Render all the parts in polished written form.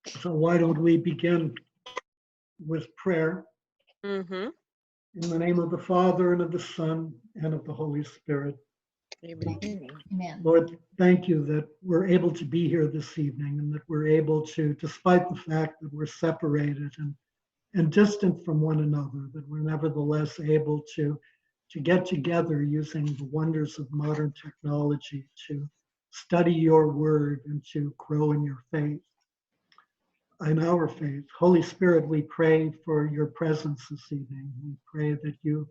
So why don't we begin with prayer Mm-hmm. in the name of the Father and of the Son and of the Holy Spirit. Amen. Amen. Lord, thank you that we're able to be here this evening and that we're able to, despite the fact that we're separated and distant from one another, that we're nevertheless able to get together using the wonders of modern technology to study your word and to grow in your faith, in our faith. Holy Spirit, we pray for your presence this evening. We pray that you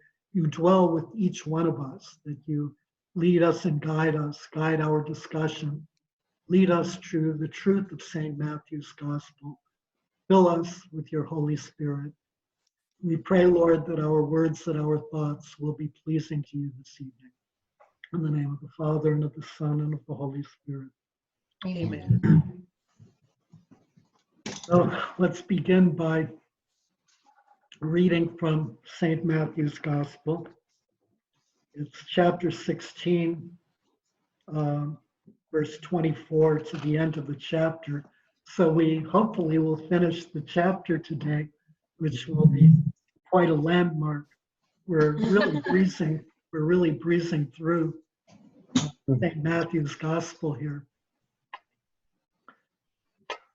dwell with each one of us, that you lead us and guide us, guide our discussion, lead us to the truth of St. Matthew's Gospel. Fill us with your Holy Spirit. We pray, Lord, that our words and our thoughts will be pleasing to you this evening. In the name of the Father, and of the Son, and of the Holy Spirit. Amen. So let's begin by reading from St. Matthew's Gospel. It's chapter 16, verse 24 to the end of the chapter. So we hopefully will finish the chapter today, which will be quite a landmark. We're really breezing through St. Matthew's Gospel here.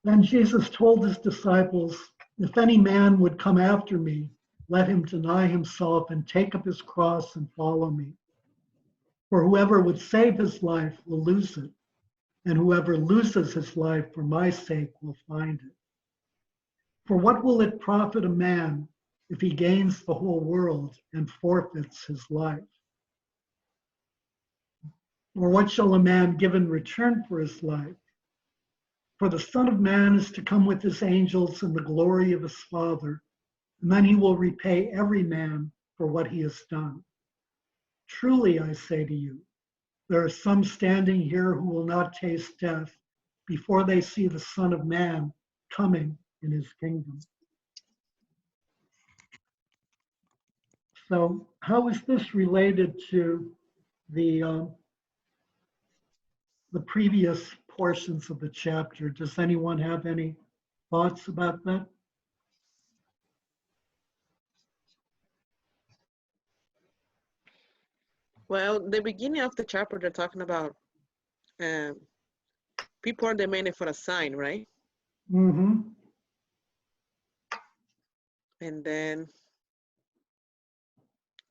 Then Jesus told his disciples, "If any man would come after me, let him deny himself and take up his cross and follow me. For whoever would save his life will lose it, and whoever loses his life for my sake will find it. For what will it profit a man if he gains the whole world and forfeits his life? Or what shall a man give in return for his life? For the Son of Man is to come with his angels in the glory of his Father, and then he will repay every man for what he has done. Truly, I say to you, there are some standing here who will not taste death before they see the Son of Man coming in his kingdom." So how is this related to the previous portions of the chapter? Does anyone have any thoughts about that? Well, the beginning of the chapter, they're talking about people are demanding for a sign, right? Mm-hmm. And then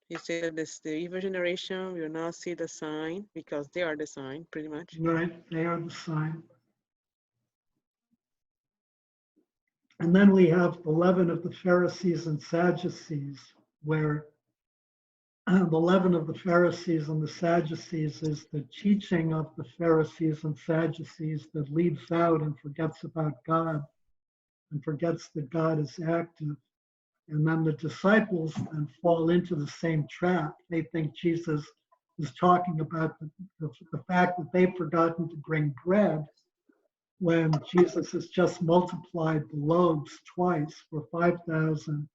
he said this, the evil generation will not see the sign because they are the sign, pretty much. Right, they are the sign. And then we have the leaven of the Pharisees and Sadducees, where the leaven of the Pharisees and the Sadducees is the teaching of the Pharisees and Sadducees that leaves out and forgets about God and forgets that God is active. And then the disciples then fall into the same trap. They think Jesus is talking about the fact that they've forgotten to bring bread when Jesus has just multiplied the loaves twice for 5,000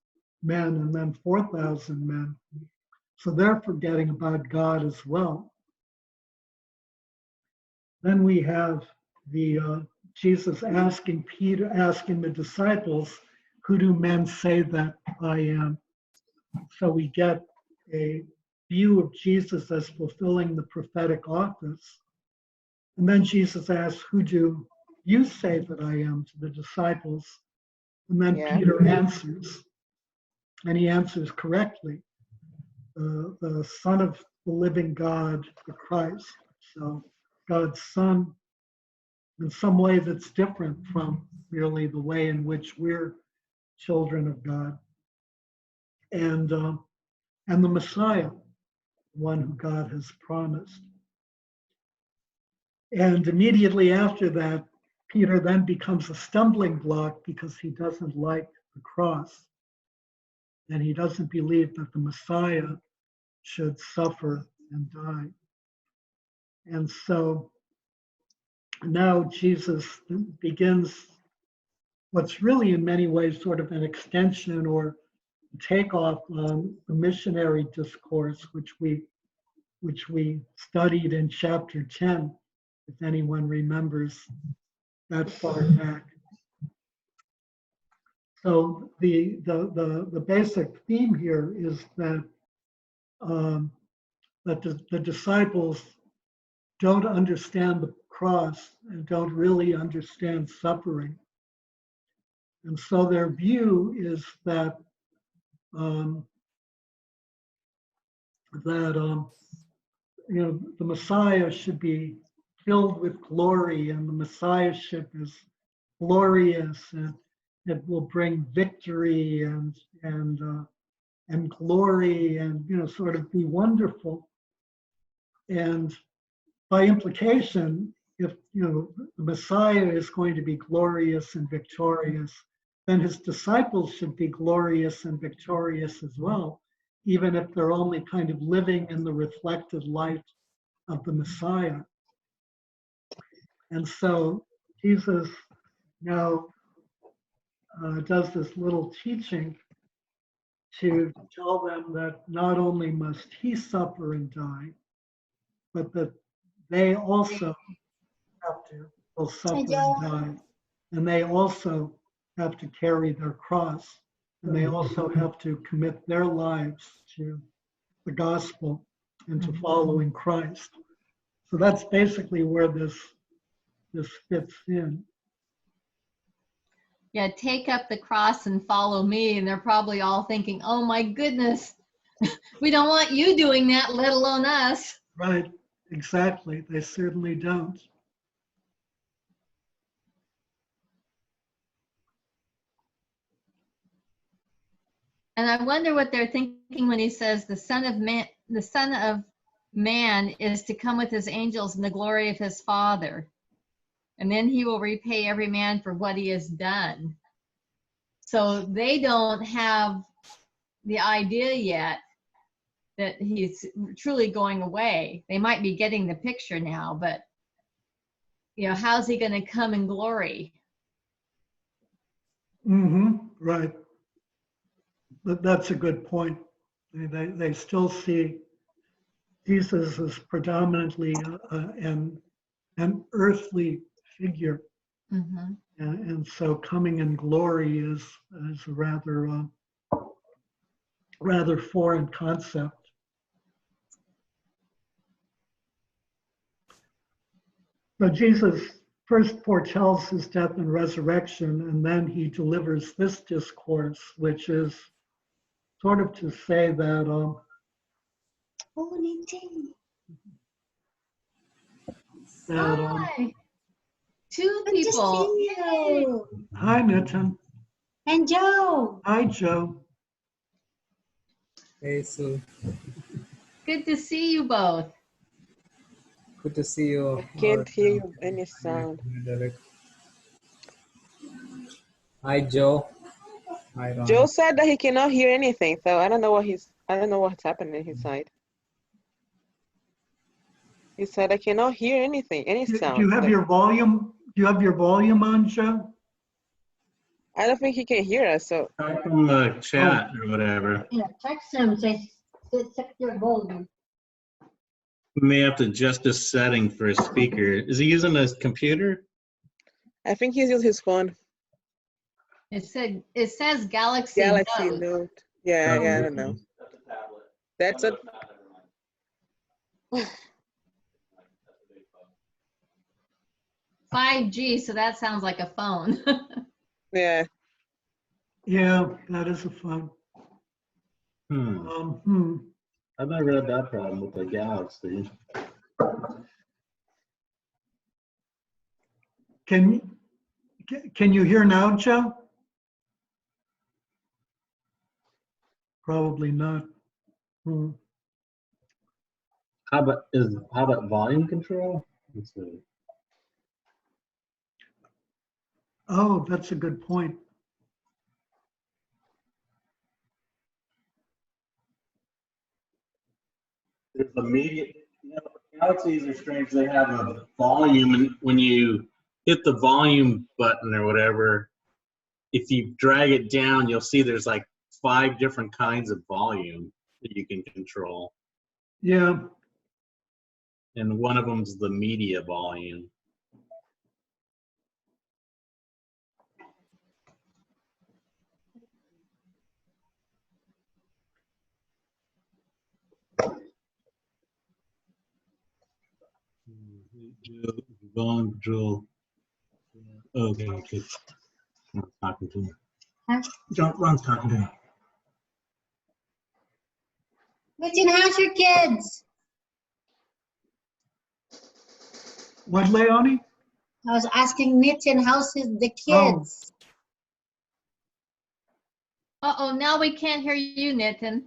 men and then 4,000 men. So they're forgetting about God as well. Then we have the Jesus asking the disciples, "Who do men say that I am?" So we get a view of Jesus as fulfilling the prophetic office. And then Jesus asks, "Who do you say that I am?" to the disciples. And then Yeah. Peter answers, and he answers correctly, the Son of the living God, the Christ. So God's Son in some way that's different from really the way in which we're children of God. And the Messiah, one who God has promised. And immediately after that, Peter then becomes a stumbling block because he doesn't like the cross. And he doesn't believe that the Messiah should suffer and die. And so now Jesus begins what's really in many ways sort of an extension or takeoff on the missionary discourse, which we studied in chapter 10, if anyone remembers that far back. So the basic theme here is that the disciples don't understand the cross and don't really understand suffering. And so their view is that um, the Messiah should be filled with glory, and the Messiahship is glorious, and it will bring victory and glory, and sort of be wonderful. And by implication, if the Messiah is going to be glorious and victorious, then his disciples should be glorious and victorious as well, even if they're only kind of living in the reflected light of the Messiah. And so Jesus now does this little teaching to tell them that not only must he suffer and die, but that they also have to will suffer and die. And they also have to carry their cross. And they also have to commit their lives to the gospel and to following Christ. So that's basically where this fits in. Yeah, take up the cross and follow me. And they're probably all thinking, oh my goodness, we don't want you doing that, let alone us. Right, exactly. They certainly don't. And I wonder what they're thinking when he says the Son of Man is to come with his angels in the glory of his Father. And then he will repay every man for what he has done. So they don't have the idea yet that he's truly going away. They might be getting the picture now, but how's he going to come in glory? Right. That's a good point. They still see Jesus as predominantly an earthly figure. Mm-hmm. And so coming in glory is a rather foreign concept. So Jesus first foretells his death and resurrection, and then he delivers this discourse, which is sort of to say that Hi. Two Good to people. see you. hi, Nitin. And Joe. Hi, Joe. Hey, Sue. Good to see you both. Good to see you. I can't hear you any sound. Derek. Hi, Joe. Hi, Ron. Joe said that he cannot hear anything, so I don't know what's happening on his side. He said I cannot hear anything, any Do sound. you have your volume? Do you have your volume on, Joe? I don't think he can hear us, so Type from the chat or whatever. Yeah, text him, say, check your volume. We may have to adjust this setting for a speaker. Is he using a computer? I think he's using his phone. It says Galaxy Galaxy Note. Note. Yeah, Oh, I don't know. That's a 5G, so that sounds like a phone. yeah. Yeah, that is a phone. I've never had that problem with the Galaxy. Can you hear now, Joe? Probably not. How about volume control? Let's see. Oh, that's a good point. There's a media. Galaxies are strange. They have a volume, and when you hit the volume button or whatever, if you drag it down, you'll see there's like 5 different kinds of volume that you can control. Yeah. And one of them's the media volume. Volume control. Okay, good. Ron's talking to me. Huh? Ron's talking to me. Mitchin, how's your kids? What, Leonie? I was asking Mitchin, the Oh. kids? Uh-oh, now we can't hear you, Nitin.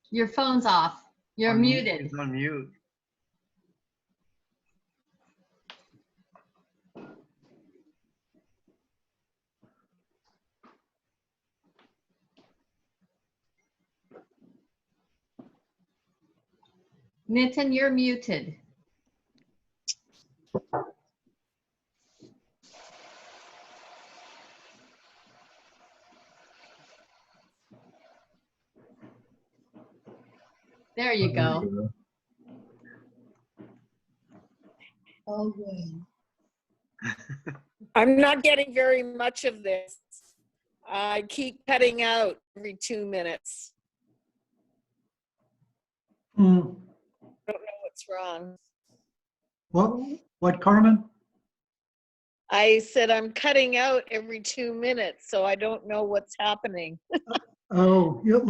Your phone's off. You're muted. It's on mute. Nitin, you're muted. There you go. Oh, good. I'm not getting very much of this. I keep cutting out every 2 minutes. Hmm. I don't know what's wrong. What, Carmen? I said I'm cutting out every 2 minutes, so I don't know what's happening. Oh, you're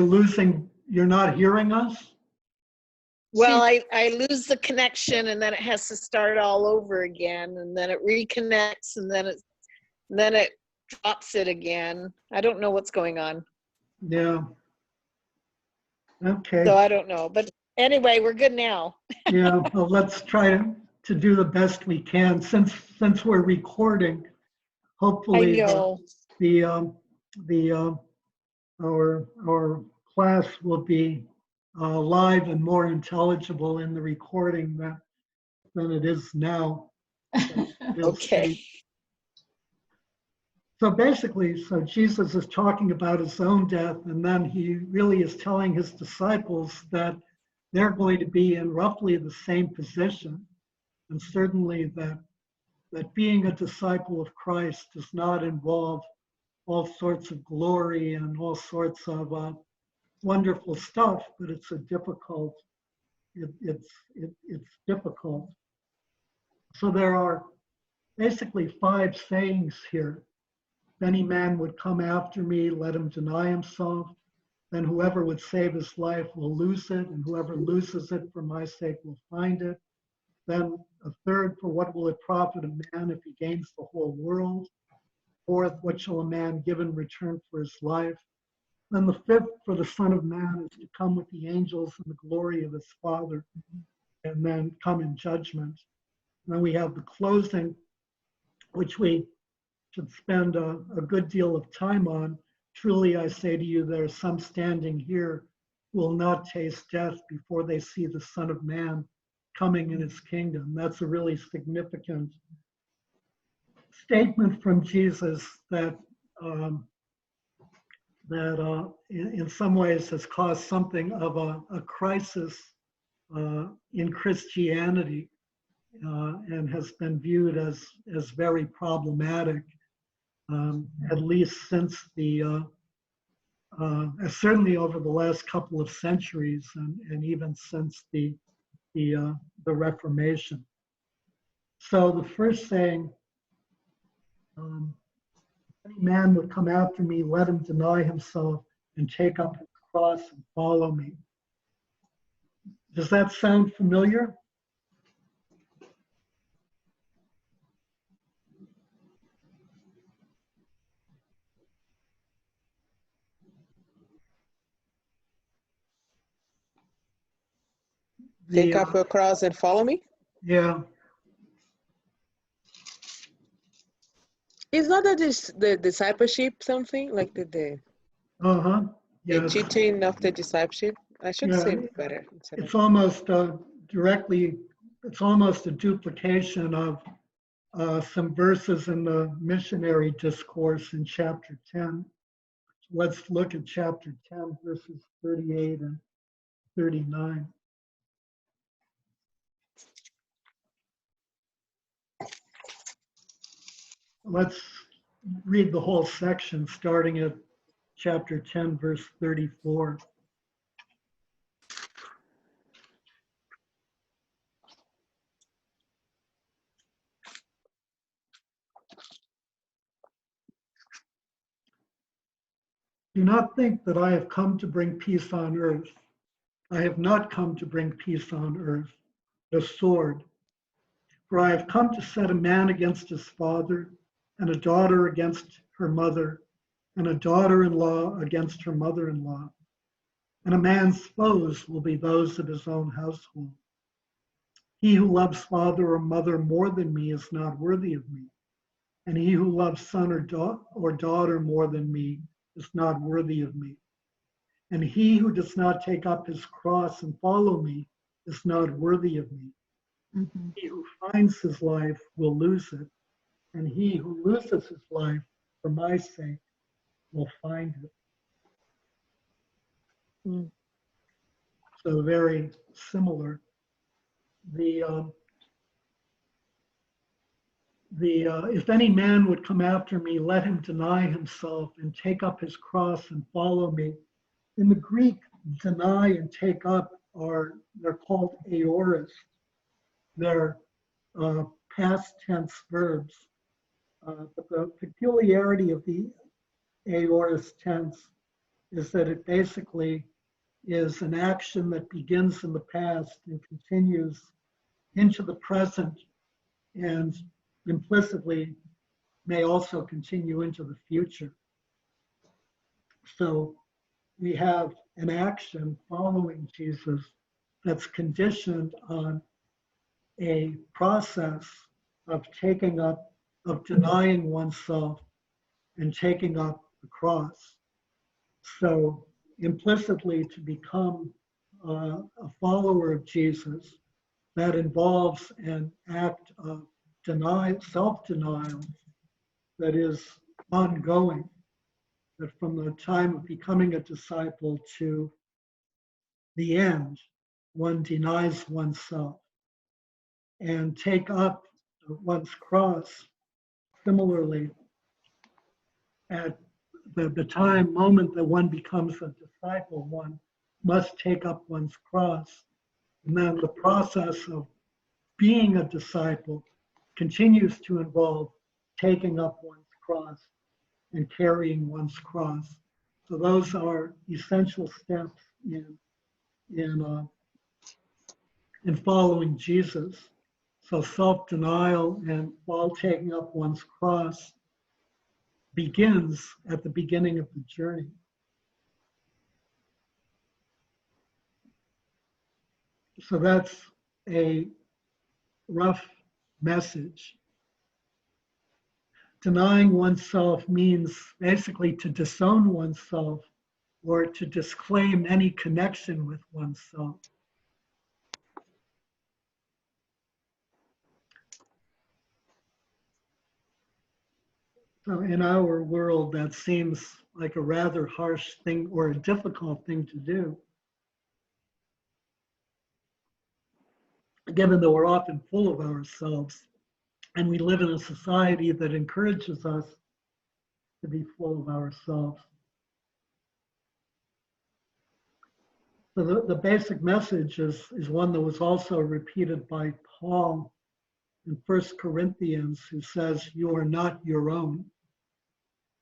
losing, you're not hearing us? Well, I lose the connection and then it has to start all over again, and then it reconnects, and then it drops it again. I don't know what's going on. Yeah. Okay. So I don't know. But anyway, we're good now. Yeah, well, let's try to do the best we can. Since we're recording, I hopefully know. our class will be live and more intelligible in the recording than it is now. Okay. So basically, Jesus is talking about his own death, and then he really is telling his disciples that they're going to be in roughly the same position. And certainly that being a disciple of Christ does not involve all sorts of glory and all sorts of wonderful stuff, but it's difficult. It's difficult. So there are basically 5 sayings here. If any man would come after me, let him deny himself. Then whoever would save his life will lose it, and whoever loses it for my sake will find it. Then a third, for what will it profit a man if he gains the whole world? Fourth, what shall a man give in return for his life? Then the fifth, for the Son of Man is to come with the angels in the glory of his Father, and then come in judgment. And then we have the closing, which we should spend a good deal of time on. Truly, I say to you, there are some standing here who will not taste death before they see the Son of Man coming in his kingdom. That's a really significant statement from Jesus that in some ways has caused something of a crisis in Christianity and has been viewed as very problematic, at least since certainly over the last couple of centuries, and even since the Reformation. So the first saying, any man would come after me, let him deny himself and take up his cross and follow me. Does that sound familiar? Take up your cross and follow me. Yeah. Is not that the discipleship something like the Yes. teaching of the discipleship? I should Yeah. say it better. It's almost it's almost a duplication of some verses in the missionary discourse in chapter 10. Let's look at chapter 10, verses 38 and 39. Let's read the whole section starting at chapter 10, verse 34. Do not think that I have come to bring peace on earth. I have not come to bring peace on earth, the sword. For I have come to set a man against his father, and a daughter against her mother, and a daughter-in-law against her mother-in-law. And a man's foes will be those of his own household. He who loves father or mother more than me is not worthy of me. And he who loves son or daughter more than me is not worthy of me. And he who does not take up his cross and follow me is not worthy of me. Mhm. He who finds his life will lose it, and he who loses his life for my sake will find it. Mm. So very similar. If any man would come after me, let him deny himself and take up his cross and follow me. In the Greek, deny and take up they're called aorist. They're past tense verbs. But the peculiarity of the aorist tense is that it basically is an action that begins in the past and continues into the present and implicitly may also continue into the future. So we have an action following Jesus that's conditioned on a process of denying oneself and taking up the cross. So implicitly, to become a follower of Jesus, that involves an act of self-denial that is ongoing, that from the time of becoming a disciple to the end, one denies oneself and take up one's cross. Similarly, at the moment that one becomes a disciple, one must take up one's cross. And then the process of being a disciple continues to involve taking up one's cross and carrying one's cross. So those are essential steps in following Jesus. So self-denial and while taking up one's cross begins at the beginning of the journey. So that's a rough message. Denying oneself means basically to disown oneself or to disclaim any connection with oneself. So in our world, that seems like a rather harsh thing or a difficult thing to do, given that we're often full of ourselves and we live in a society that encourages us to be full of ourselves. So the basic message is one that was also repeated by Paul in 1 Corinthians, who says, "You are not your own."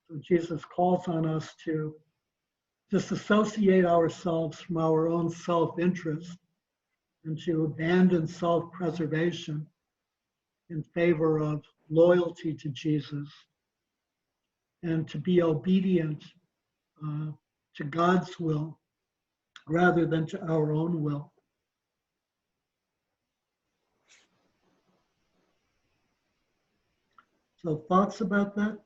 So Jesus calls on us to disassociate ourselves from our own self-interest and to abandon self-preservation in favor of loyalty to Jesus and to be obedient to God's will rather than to our own will. So thoughts about that?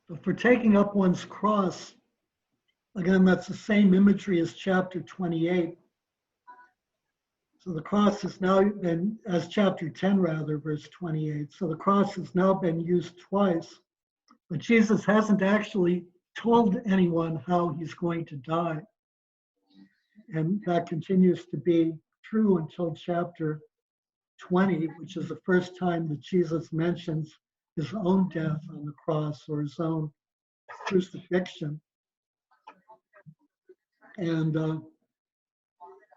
So for taking up one's cross, again, that's the same imagery as chapter 28. So the cross has now been, as chapter 10 rather, verse 28. So the cross has now been used twice, but Jesus hasn't actually told anyone how he's going to die. And that continues to be true until chapter 20, which is the first time that Jesus mentions his own death on the cross or his own crucifixion. And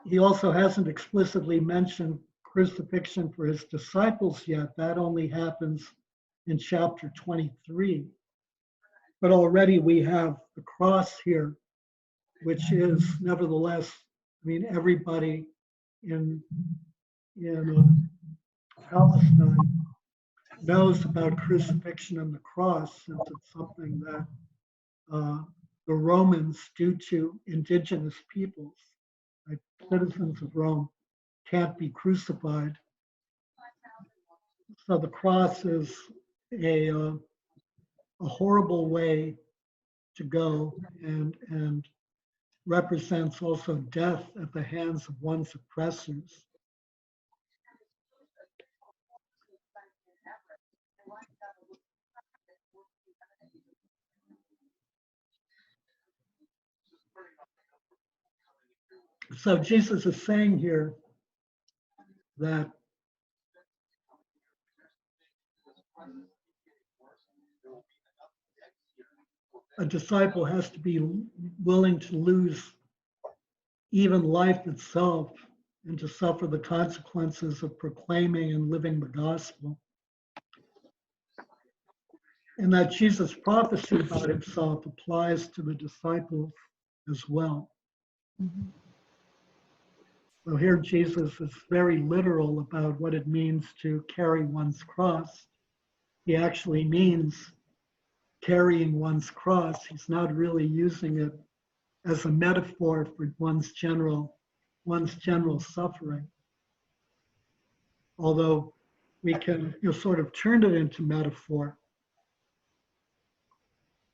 he also hasn't explicitly mentioned crucifixion for his disciples yet. That only happens in chapter 23. But already we have the cross here, which is nevertheless, I mean, everybody in Palestine knows about crucifixion and the cross, since it's something that the Romans do to indigenous peoples. Like citizens of Rome can't be crucified. So the cross is a horrible way to go, and represents also death at the hands of one's oppressors. So Jesus is saying here that a disciple has to be willing to lose even life itself and to suffer the consequences of proclaiming and living the gospel. And that Jesus' prophecy about himself applies to the disciples as well. Mhm. So here Jesus is very literal about what it means to carry one's cross. He actually means carrying one's cross. He's not really using it as a metaphor for one's general suffering. Although we can sort of turn it into metaphor.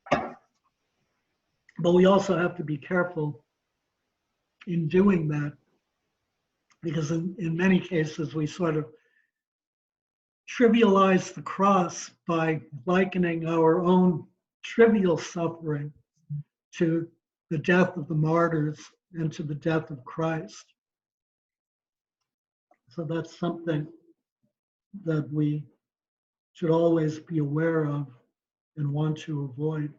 But we also have to be careful in doing that, because in many cases we sort of trivialize the cross by likening our own trivial suffering to the death of the martyrs and to the death of Christ. So that's something that we should always be aware of and want to avoid.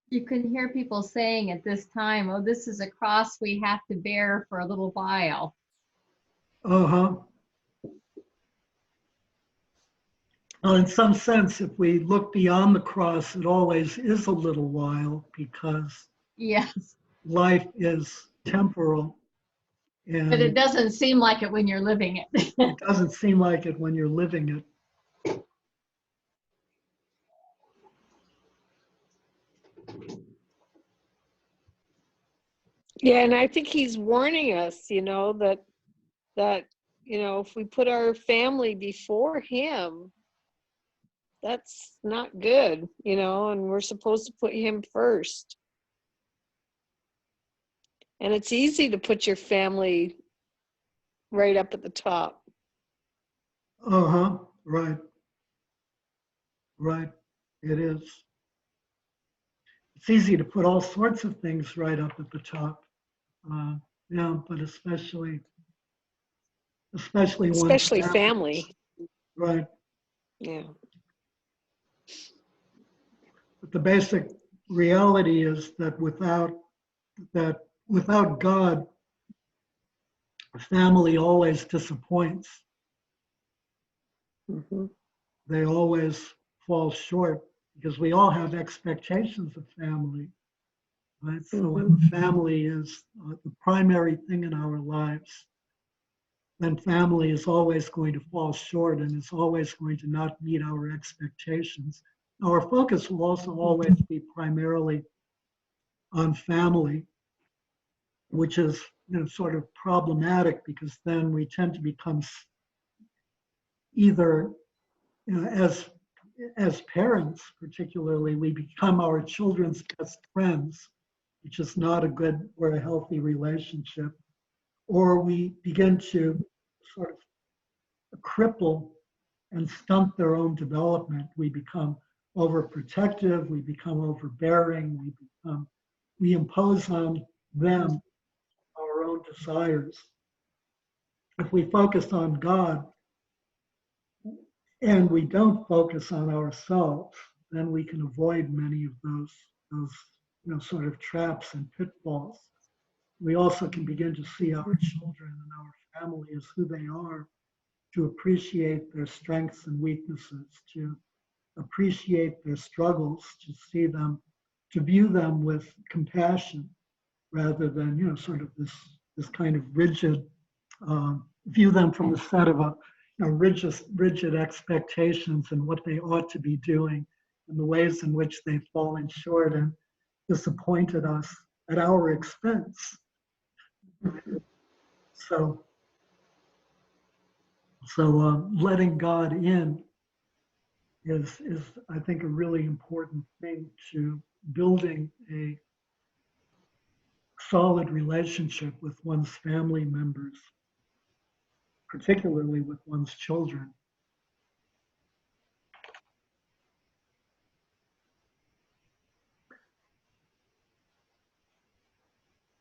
You can hear people saying at this time, oh, this is a cross we have to bear for a little while. Well, in some sense, if we look beyond the cross, it always is a little while, because Yes, life is temporal. And but it doesn't seem like it when you're living it. it doesn't seem like it when you're living it. Yeah, and I think he's warning us, that if we put our family before him, that's not good, and we're supposed to put him first. And it's easy to put your family right up at the top. Right. Right. It is. It's easy to put all sorts of things right up at the top. Yeah, but especially one's Family. Right. Yeah. But the basic reality is that without God, family always disappoints. Mm-hmm. They always fall short, because we all have expectations of family, right? So when family is the primary thing in our lives, then family is always going to fall short and is always going to not meet our expectations. Our focus will also always be primarily on family, which is sort of problematic, because then we tend to become either, as parents particularly, we become our children's best friends, which is not a good or a healthy relationship, or we begin to sort of cripple and stunt their own development. We become overprotective, we become overbearing, we impose on them own desires. If we focus on God and we don't focus on ourselves, then we can avoid many of those sort of traps and pitfalls. We also can begin to see our children and our family as who they are, to appreciate their strengths and weaknesses, to appreciate their struggles, to see them, to view them with compassion rather than, sort of this kind of rigid, view them from the set of rigid expectations and what they ought to be doing and the ways in which they've fallen short and disappointed us at our expense. So letting God in is I think a really important thing to building a solid relationship with one's family members, particularly with one's children.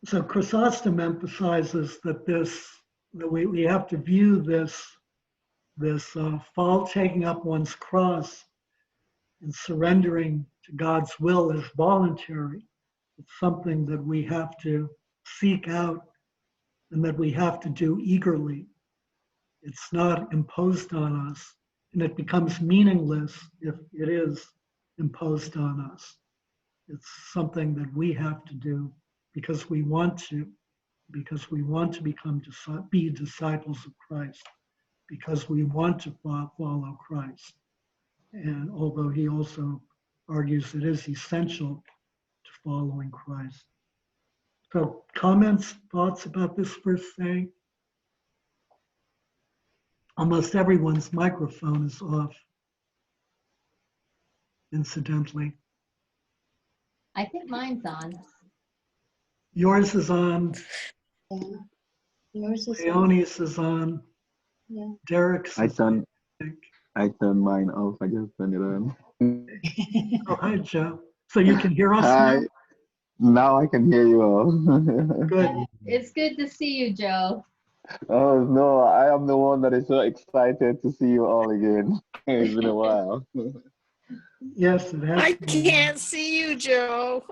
So Chrysostom emphasizes that we have to view this taking up one's cross and surrendering to God's will as voluntary. It's something that we have to seek out and that we have to do eagerly. It's not imposed on us, and it becomes meaningless if it is imposed on us. It's something that we have to do because we want to be disciples of Christ, because we want to follow Christ. And although he also argues it is essential to following Christ. So comments, thoughts about this first saying? Almost everyone's microphone is off, incidentally. I think mine's on. Yours is on. Yeah. Yours is. Leonie's is on. Yeah. Derek's I is on. turned mine off. I just turned it on. Oh, hi, Joe. So you can hear us Hi. now? Now I can hear you all. Good. It's good to see you, Joe. Oh no, I am the one that is so excited to see you all again. It's been a while. Yes, it has. I been a while. can't see you, Joe.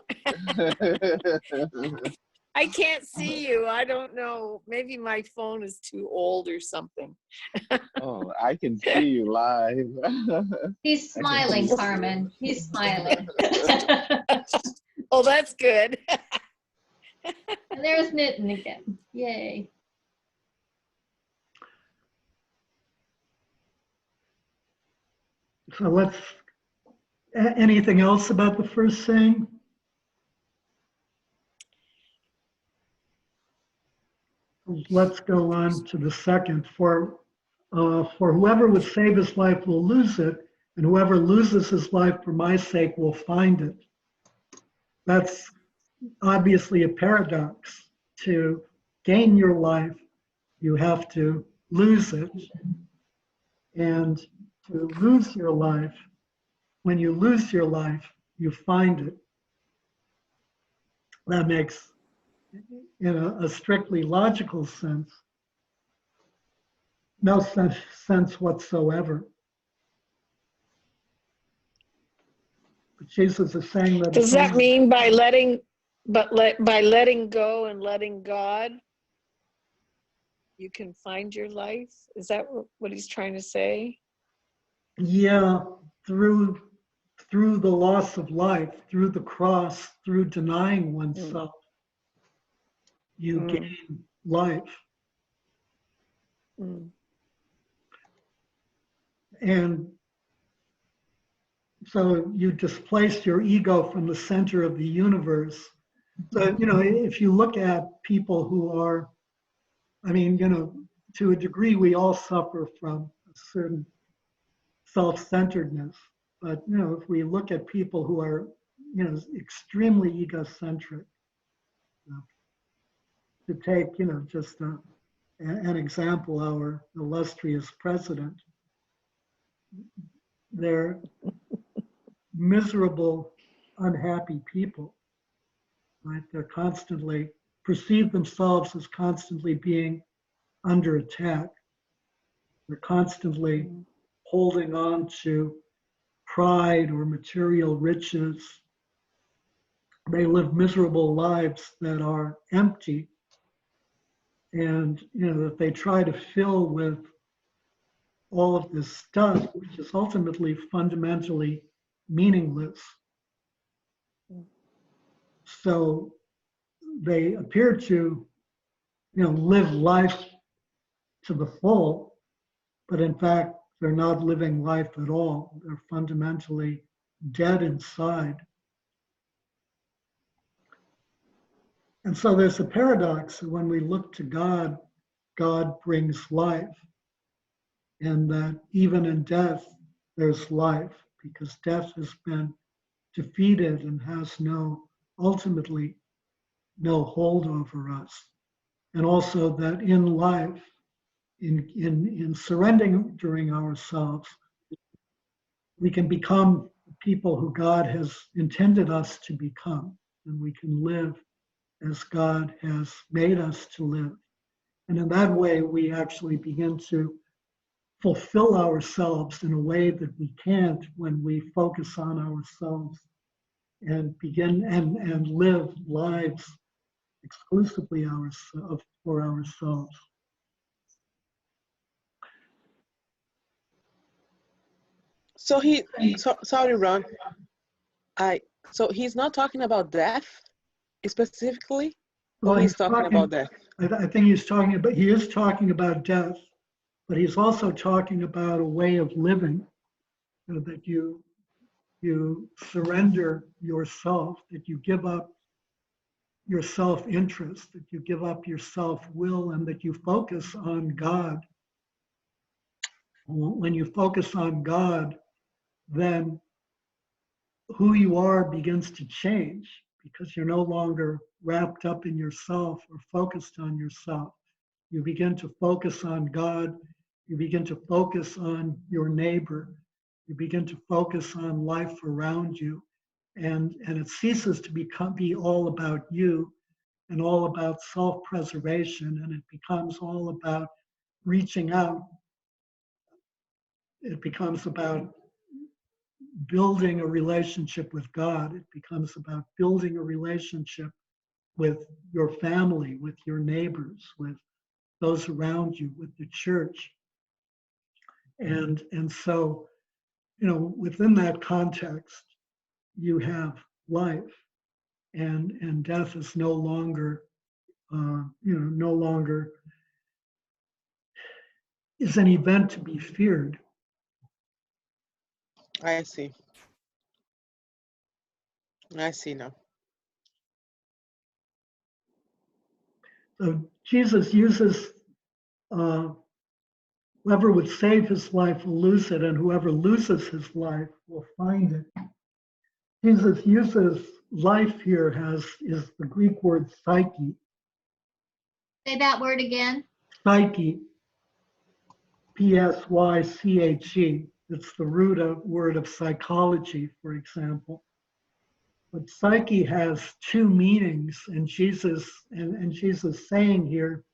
I can't see you. I don't know. Maybe my phone is too old or something. Oh, I can see you live. He's smiling, Carmen. He's smiling. Oh, that's good. And there's Nitin again. Yay. So anything else about the first saying? Let's go on to the second. For whoever would save his life will lose it, and whoever loses his life for my sake will find it. That's obviously a paradox. To gain your life, you have to lose it. And to lose your life, when you lose your life, you find it. That makes, in a strictly logical sense, no sense whatsoever. But Jesus is saying that. Does that mean by letting go and letting God, you can find your life? Is that what he's trying to say? Yeah, through the loss of life, through the cross, through denying oneself, you gain life. And so you displace your ego from the center of the universe. So, if you look at people who are, to a degree, we all suffer from a certain self-centeredness. But, if we look at people who are, extremely egocentric, to take, just an example, our illustrious president, they're miserable, unhappy people, right? They're constantly perceive themselves as constantly being under attack. They're constantly holding on to pride or material riches. They live miserable lives that are empty, and that they try to fill with all of this stuff, which is ultimately fundamentally meaningless. So they appear to, live life to the full, but in fact, they're not living life at all. They're fundamentally dead inside. And so there's a paradox that when we look to God, God brings life. And that even in death, there's life, because death has been defeated and has ultimately no hold over us. And also that in life, in surrendering ourselves, we can become people who God has intended us to become, and we can live as God has made us to live. And in that way, we actually begin to fulfill ourselves in a way that we can't when we focus on ourselves and begin and live lives exclusively for ourselves. So sorry, Ron. So he's not talking about death specifically, or he's talking about death? I think he is talking about death, but he's also talking about a way of living, that you surrender yourself, that you give up your self-interest, that you give up your self-will, and that you focus on God. When you focus on God, then who you are begins to change, because you're no longer wrapped up in yourself or focused on yourself. You begin to focus on God. You begin to focus on your neighbor. You begin to focus on life around you. And it ceases to be all about you and all about self-preservation, and it becomes all about reaching out. It becomes about building a relationship with God. It becomes about building a relationship with your family, with your neighbors, with those around you, with the church. And so, within that context, you have life, and death is no longer is an event to be feared. I see now. So Jesus uses whoever would save his life will lose it, and whoever loses his life will find it. Jesus uses life here is the Greek word psyche. Say that word again. Psyche, Psyche. It's the word of psychology, for example. But psyche has two meanings, and Jesus saying here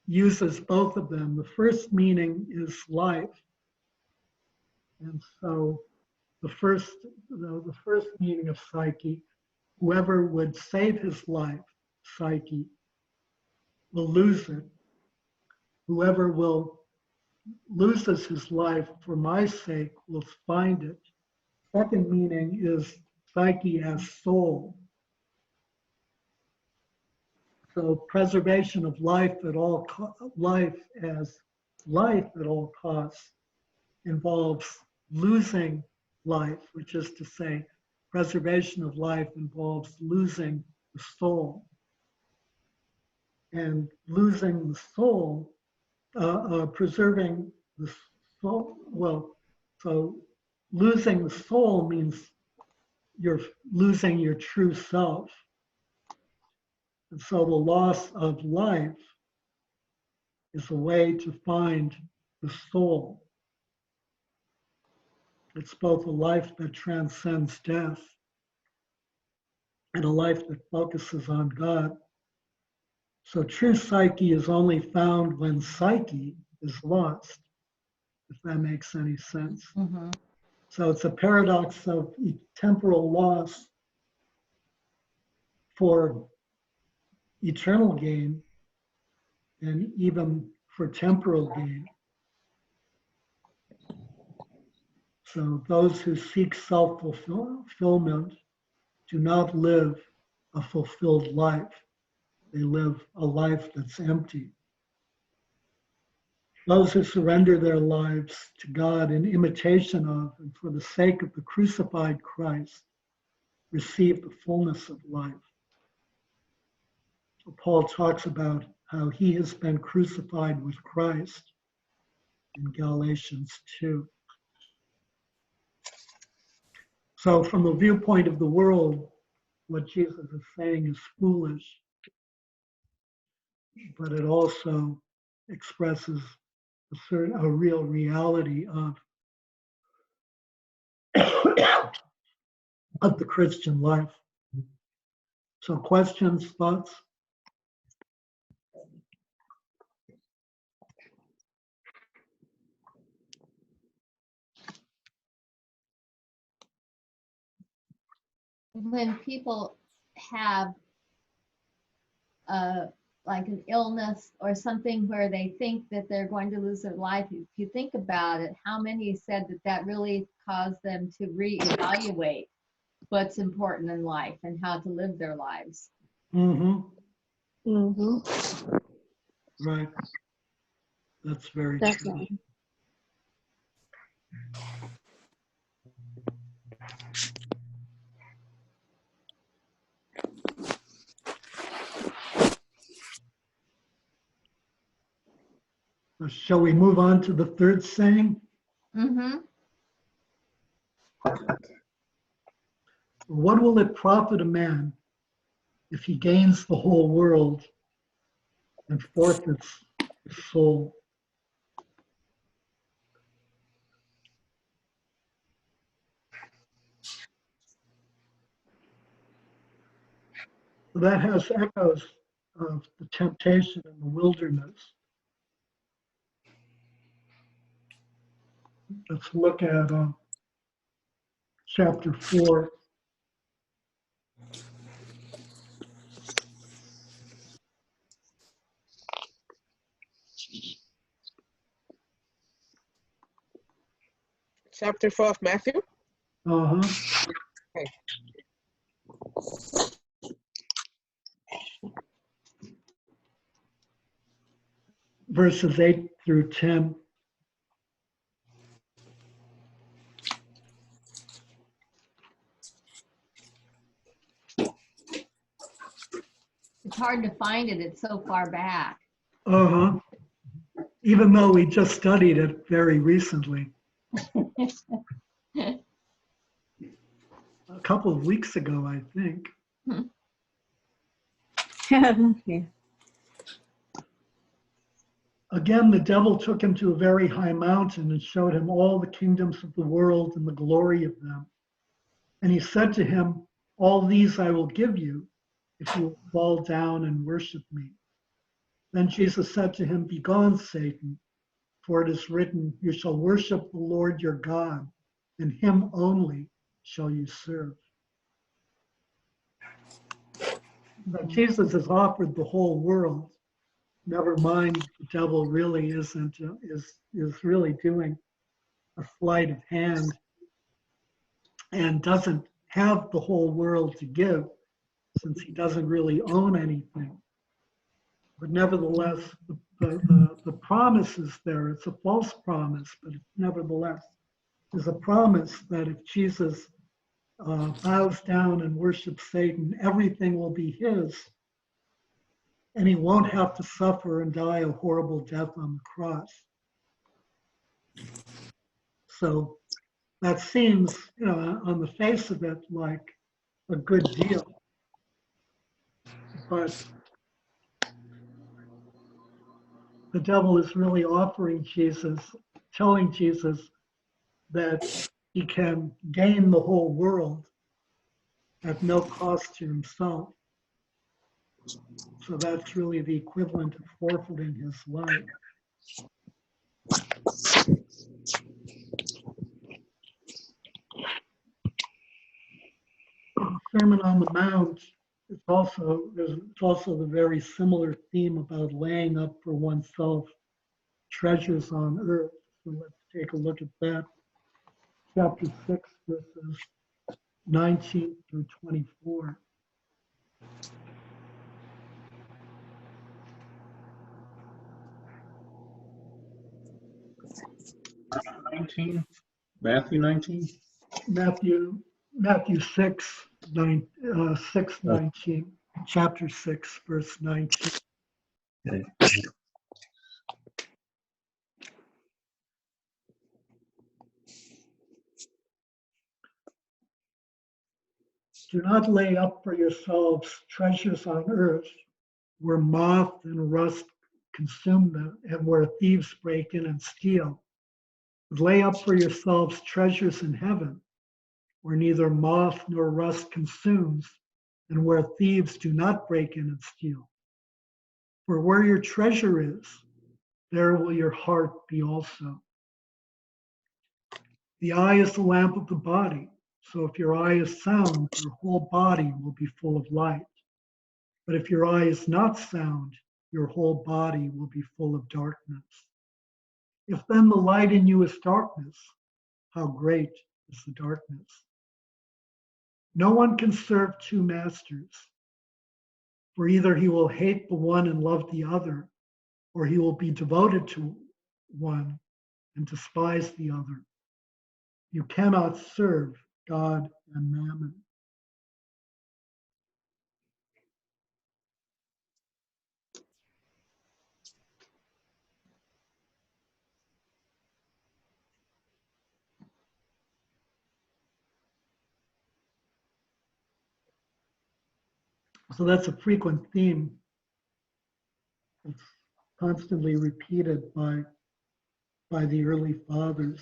uses both of them. The first meaning is life, and so the first meaning of psyche, whoever would save his life, psyche, will lose it. Whoever loses his life for my sake will find it. Second meaning is psyche as soul. So preservation of life at all costs involves losing life, which is to say, preservation of life involves losing the soul. And losing the soul, preserving the soul, so losing the soul means you're losing your true self. And so the loss of life is a way to find the soul. It's both a life that transcends death and a life that focuses on God. So true psyche is only found when psyche is lost, if that makes any sense. Mm-hmm. So it's a paradox of temporal loss for eternal gain and even for temporal gain. So those who seek self-fulfillment do not live a fulfilled life. They live a life that's empty. Those who surrender their lives to God in imitation of and for the sake of the crucified Christ receive the fullness of life. So Paul talks about how he has been crucified with Christ in Galatians 2. So from the viewpoint of the world, what Jesus is saying is foolish, but it also expresses a real reality of of the Christian life. So questions, thoughts? When people have like an illness or something where they think that they're going to lose their life, if you think about it, how many said that that really caused them to reevaluate what's important in life and how to live their lives? Mm-hmm. Mm-hmm. Right. That's very true. Definitely. Shall we move on to the third saying? Mm-hmm. What will it profit a man if he gains the whole world and forfeits his soul? So that has echoes of the temptation in the wilderness. Let's look at chapter 4. Chapter 4 of Matthew. Uh-huh. Okay. Verses 8 through 10. It's hard to find it. It's so far back. Uh-huh. Even though we just studied it very recently, a couple of weeks ago, I think. Yeah. Again, the devil took him to a very high mountain and showed him all the kingdoms of the world and the glory of them. And he said to him, all these I will give you if you will fall down and worship me. Then Jesus said to him, begone, Satan, for it is written, you shall worship the Lord your God, and him only shall you serve. But Jesus has offered the whole world. Never mind, the devil really is really doing a sleight of hand and doesn't have the whole world to give, since he doesn't really own anything. But nevertheless, the promise is there. It's a false promise, but nevertheless, there's a promise that if Jesus bows down and worships Satan, everything will be his, and he won't have to suffer and die a horrible death on the cross. So that seems, on the face of it, like a good deal. But the devil is really offering Jesus, telling Jesus that he can gain the whole world at no cost to himself. So that's really the equivalent of forfeiting his life. The Sermon on the Mount, there's also the very similar theme about laying up for oneself treasures on earth. So let's take a look at that. Chapter 6, verses 19 through 24. Matthew 19. Matthew 6, 19, chapter 6, verse 19. Okay. Do not lay up for yourselves treasures on earth, where moth and rust consume them, and where thieves break in and steal. But lay up for yourselves treasures in heaven, where neither moth nor rust consumes, and where thieves do not break in and steal. For where your treasure is, there will your heart be also. The eye is the lamp of the body, so if your eye is sound, your whole body will be full of light. But if your eye is not sound, your whole body will be full of darkness. If then the light in you is darkness, how great is the darkness? No one can serve two masters, for either he will hate the one and love the other, or he will be devoted to one and despise the other. You cannot serve God and mammon. So that's a frequent theme. It's constantly repeated by the early fathers.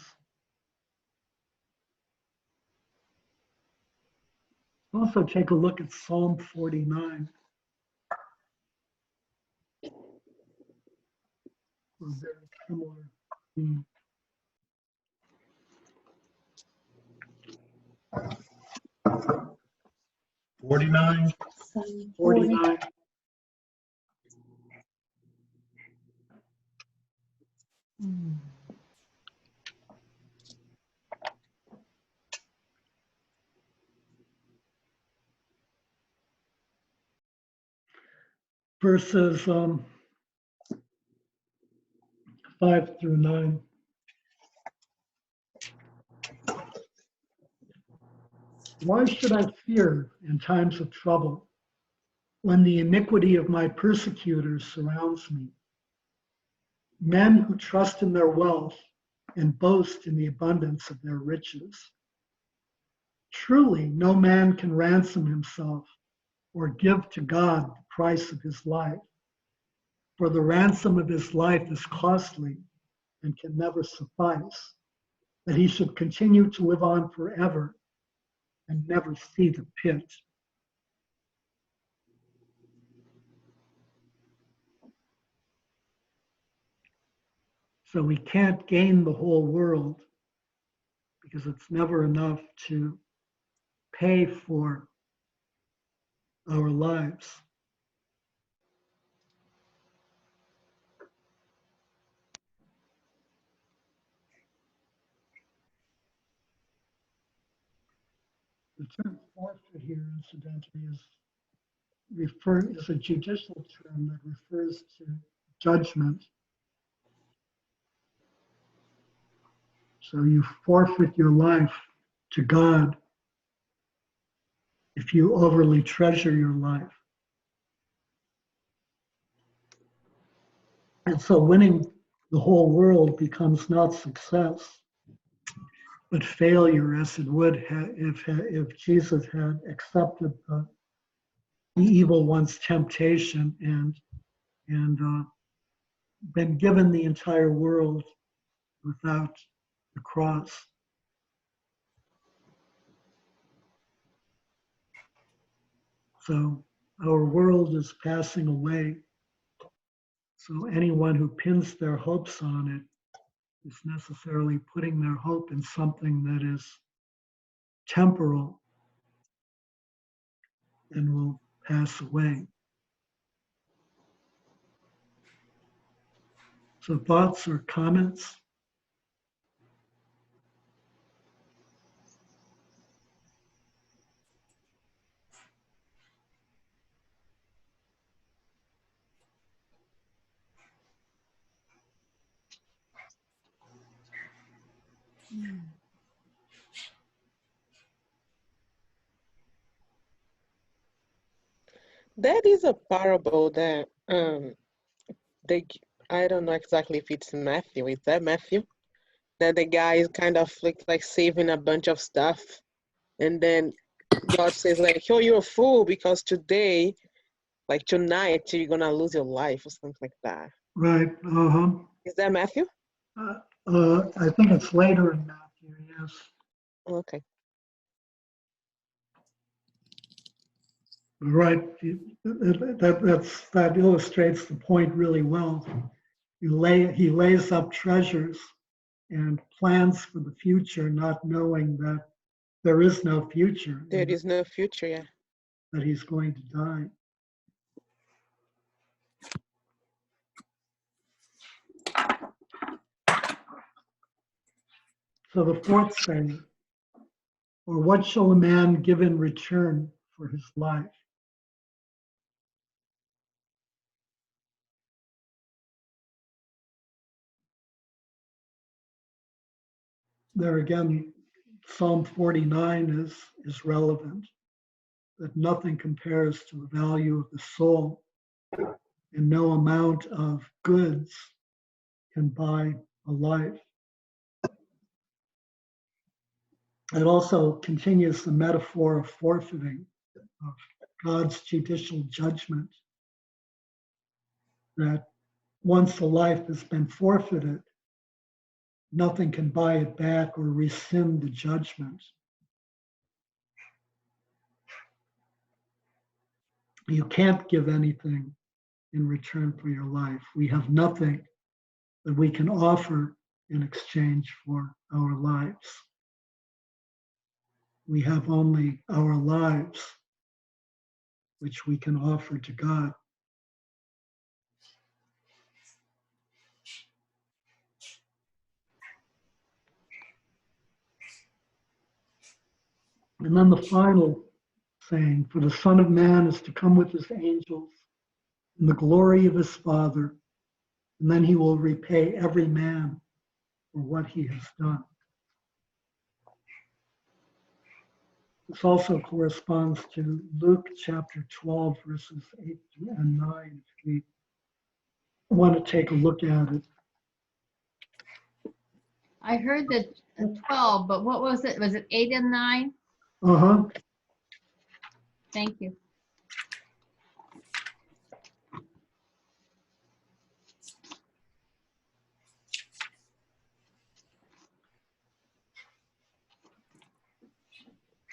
Also take a look at Psalm 49. A very similar theme. $49. Psalm 49. Verses 5 through 9. Why should I fear in times of trouble, when the iniquity of my persecutors surrounds me? Men who trust in their wealth and boast in the abundance of their riches. Truly, no man can ransom himself or give to God the price of his life. For the ransom of his life is costly and can never suffice, that he should continue to live on forever and never see the pit. So we can't gain the whole world because it's never enough to pay for our lives. The term forfeit here, incidentally, is a judicial term that refers to judgment. So you forfeit your life to God if you overly treasure your life. And so winning the whole world becomes not success, but failure, as it would have if Jesus had accepted the evil one's temptation and been given the entire world without the cross. So our world is passing away. So anyone who pins their hopes on it is necessarily putting their hope in something that is temporal and will pass away. So thoughts or comments? That is a parable that they I don't know exactly if it's Matthew. Is that Matthew? That the guy is kind of like saving a bunch of stuff, and then God says like, "Oh, you're a fool because today, like tonight, you're gonna lose your life or something like that." Right. Is that Matthew? I think it's later in Matthew, yes. Okay. Right. That illustrates the point really well. He lays up treasures and plans for the future, not knowing that there is no future, There is no future, yeah. that he's going to die. So the fourth saying, or what shall a man give in return for his life? There again, Psalm 49 is relevant, that nothing compares to the value of the soul, and no amount of goods can buy a life. It also continues the metaphor of forfeiting, of God's judicial judgment, that once a life has been forfeited, nothing can buy it back or rescind the judgment. You can't give anything in return for your life. We have nothing that we can offer in exchange for our lives. We have only our lives, which we can offer to God. And then the final saying, for the Son of Man is to come with his angels in the glory of his Father, and then he will repay every man for what he has done. This also corresponds to Luke chapter 12, verses 8 and 9, if we want to take a look at it. I heard that 12, but what was it? Was it 8 and 9? Uh-huh. Thank you.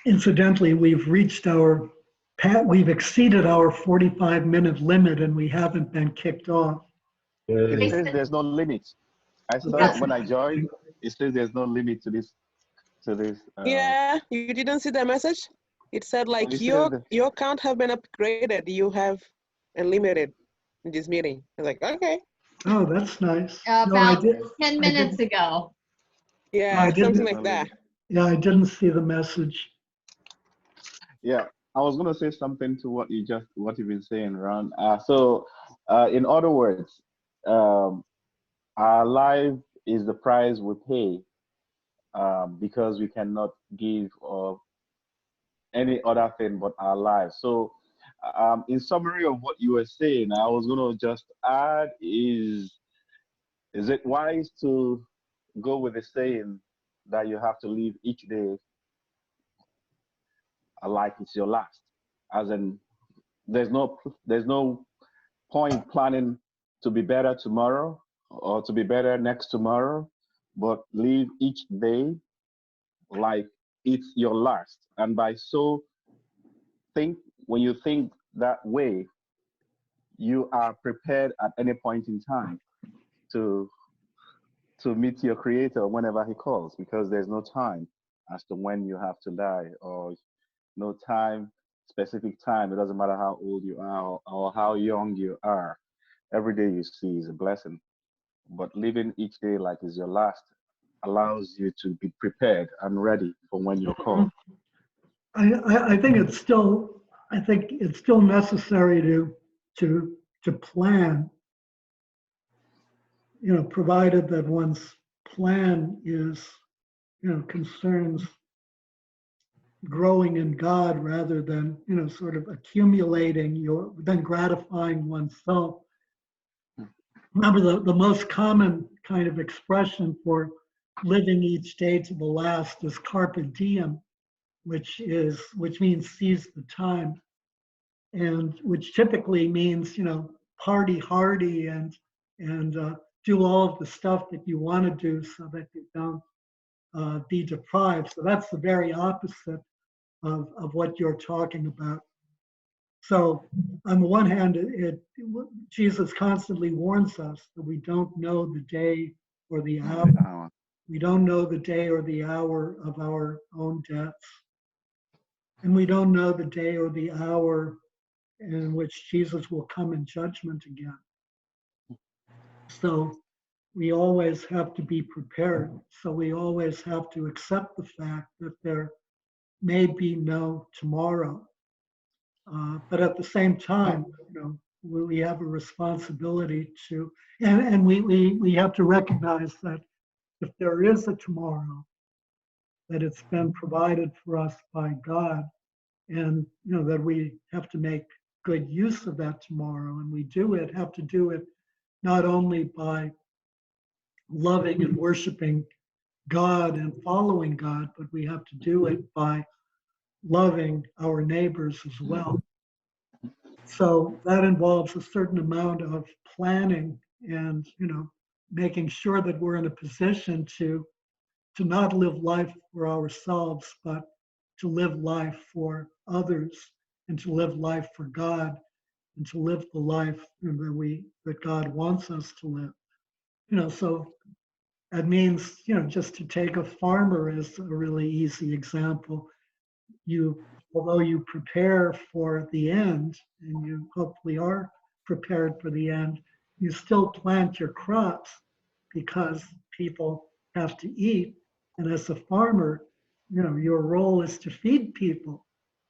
Incidentally, we've exceeded our 45-minute limit and we haven't been kicked off. It says there's no limit. I saw when I joined, it says there's no limit to this. Yeah, you didn't see the message? It said like your account have been upgraded. You have unlimited in this meeting. I was like, okay. Oh, that's nice. About 10 minutes ago. Yeah, something like that. Yeah, I didn't see the message. Yeah, I was going to say something to what you've been saying, Ron. In other words, our life is the price we pay because we cannot give or any other thing but our lives. So, in summary of what you were saying, I was going to just add: is it wise to go with the saying that you have to live each day like it's your last? As in, there's no point planning to be better tomorrow or to be better next tomorrow, but live each day like it's your last. And by so when you think that way, you are prepared at any point in time to meet your creator whenever he calls, because there's no time as to when you have to die, or no time, specific time. It doesn't matter how old you are or how young you are. Every day you see is a blessing. But living each day like it's your last allows you to be prepared and ready for when you're called. I think it's still necessary to plan, provided that one's plan is, concerns growing in God rather than, sort of accumulating then gratifying oneself. Remember, the most common kind of expression for living each day to the last is carpe diem, which means seize the time, and which typically means, party hardy and do all of the stuff that you want to do so that you don't be deprived. So that's the very opposite of what you're talking about. So on the one hand, Jesus constantly warns us that we don't know the day or the hour. We don't know the day or the hour of our own deaths. And we don't know the day or the hour in which Jesus will come in judgment again. So we always have to be prepared. So we always have to accept the fact that there may be no tomorrow. But at the same time, we have a responsibility to, and we have to recognize that if there is a tomorrow, that it's been provided for us by God, and that we have to make good use of that tomorrow, and we have to do it not only by loving and worshiping God and following God, but we have to do it by loving our neighbors as well. So that involves a certain amount of planning and, making sure that we're in a position to not live life for ourselves, but to live life for others, and to live life for God, and to live the life that God wants us to live. So that means, just to take a farmer as a really easy example, although you prepare for the end, and you hopefully are prepared for the end, you still plant your crops because people have to eat. And as a farmer, your role is to feed people.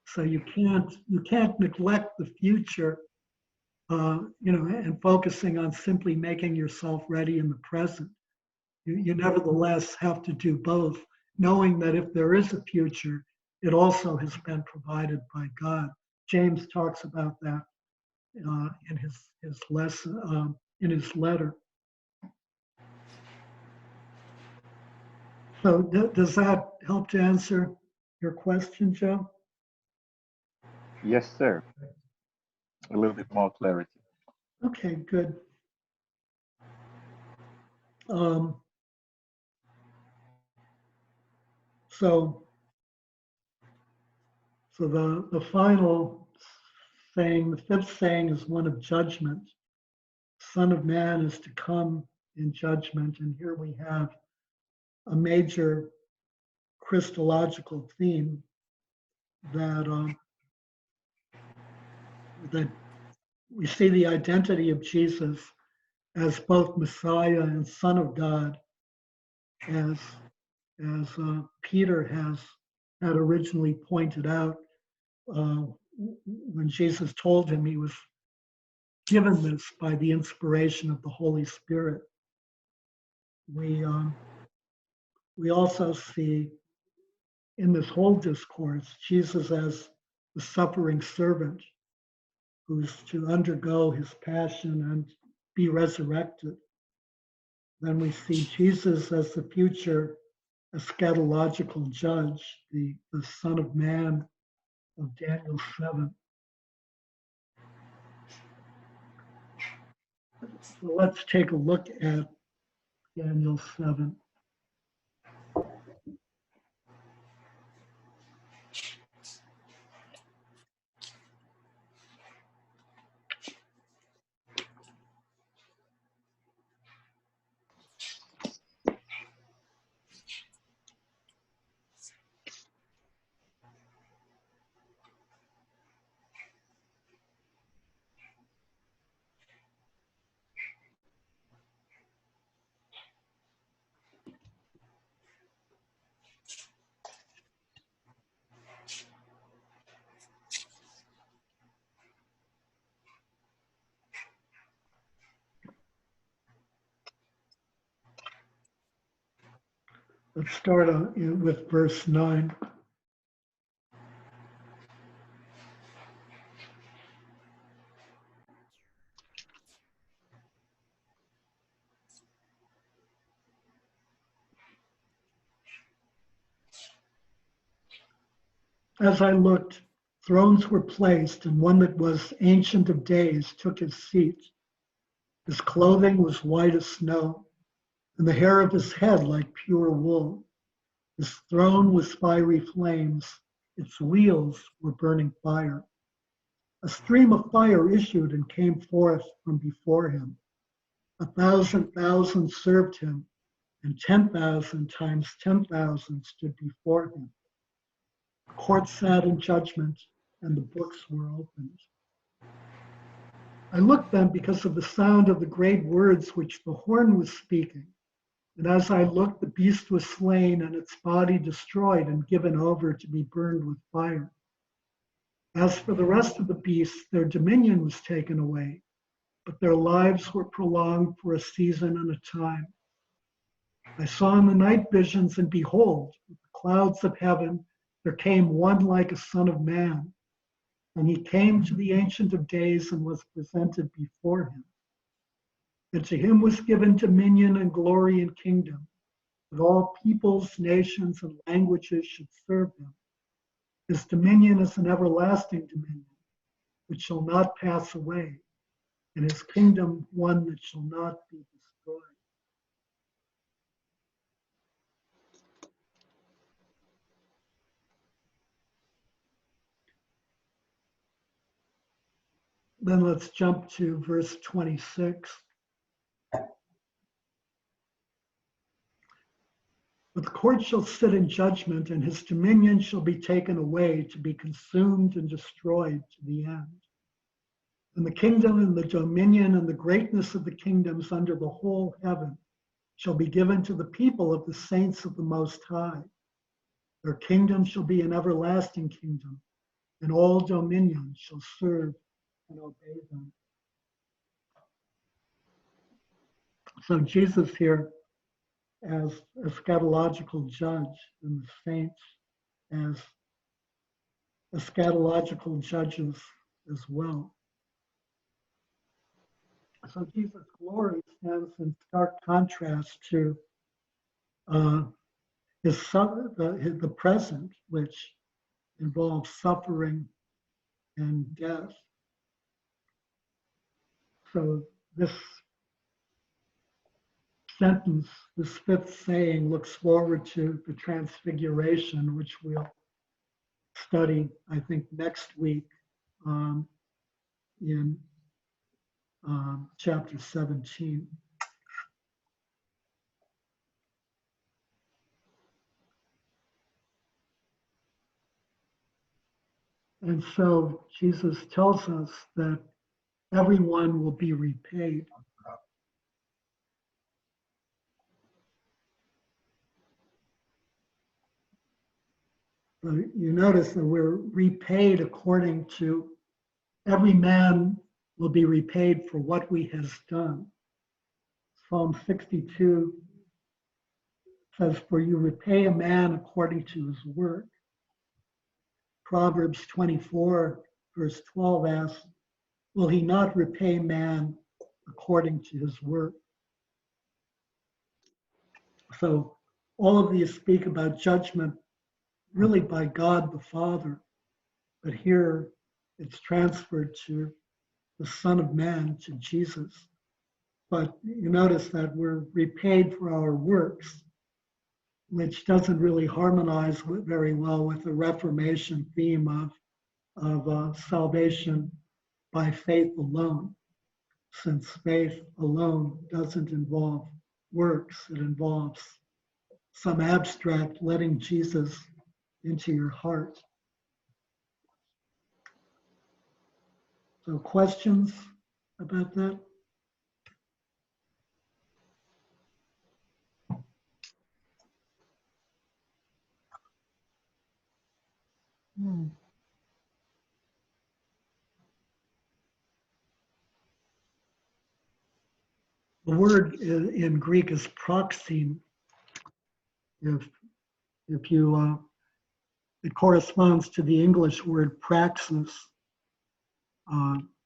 So you can't neglect the future, and focusing on simply making yourself ready in the present. You nevertheless have to do both, knowing that if there is a future, it also has been provided by God. James talks about that in his lesson, in his letter. So does that help to answer your question, Joe? Yes, sir. A little bit more clarity. Okay, good. So the final saying, the fifth saying, is one of judgment. Son of Man is to come in judgment. And here we have a major Christological theme that we see the identity of Jesus as both Messiah and Son of God, as Peter had originally pointed out when Jesus told him he was given this by the inspiration of the Holy Spirit. We also see in this whole discourse Jesus as the suffering servant who's to undergo his passion and be resurrected. Then we see Jesus as the future eschatological judge, the Son of Man of Daniel 7. So let's take a look at Daniel 7. Let's start with verse 9. As I looked, thrones were placed, and one that was Ancient of Days took his seat. His clothing was white as snow, and the hair of his head like pure wool. His throne was fiery flames, its wheels were burning fire. A stream of fire issued and came forth from before him. 1,000,000 served him, and 10,000 times 10,000 stood before him. The court sat in judgment, and the books were opened. I looked then because of the sound of the great words which the horn was speaking. And as I looked, the beast was slain and its body destroyed and given over to be burned with fire. As for the rest of the beasts, their dominion was taken away, but their lives were prolonged for a season and a time. I saw in the night visions, and behold, with the clouds of heaven, there came one like a son of man. And he came to the Ancient of Days and was presented before him. And to him was given dominion and glory and kingdom, that all peoples, nations, and languages should serve him. His dominion is an everlasting dominion, which shall not pass away, and his kingdom one that shall not be destroyed. Then let's jump to verse 26. But the court shall sit in judgment, and his dominion shall be taken away to be consumed and destroyed to the end. And the kingdom and the dominion and the greatness of the kingdoms under the whole heaven shall be given to the people of the saints of the Most High. Their kingdom shall be an everlasting kingdom, and all dominions shall serve and obey them. So Jesus here as eschatological judge, and the saints as eschatological judges as well. So Jesus' glory stands in stark contrast to the present, which involves suffering and death. So this sentence, this fifth saying, looks forward to the transfiguration, which we'll study, I think, next week in chapter 17. And so Jesus tells us that everyone will be repaid. But you notice that we're repaid according to every man will be repaid for what he has done. Psalm 62 says, "For you repay a man according to his work." Proverbs 24, verse 12 asks, "Will he not repay man according to his work?" So all of these speak about judgment really by God the Father, but here it's transferred to the Son of Man, to Jesus. But you notice that we're repaid for our works, which doesn't really harmonize very well with the Reformation theme of salvation by faith alone, since faith alone doesn't involve works. It involves some abstract letting Jesus into your heart. So questions about that? The word in Greek is proxene, If you, it corresponds to the English word praxis.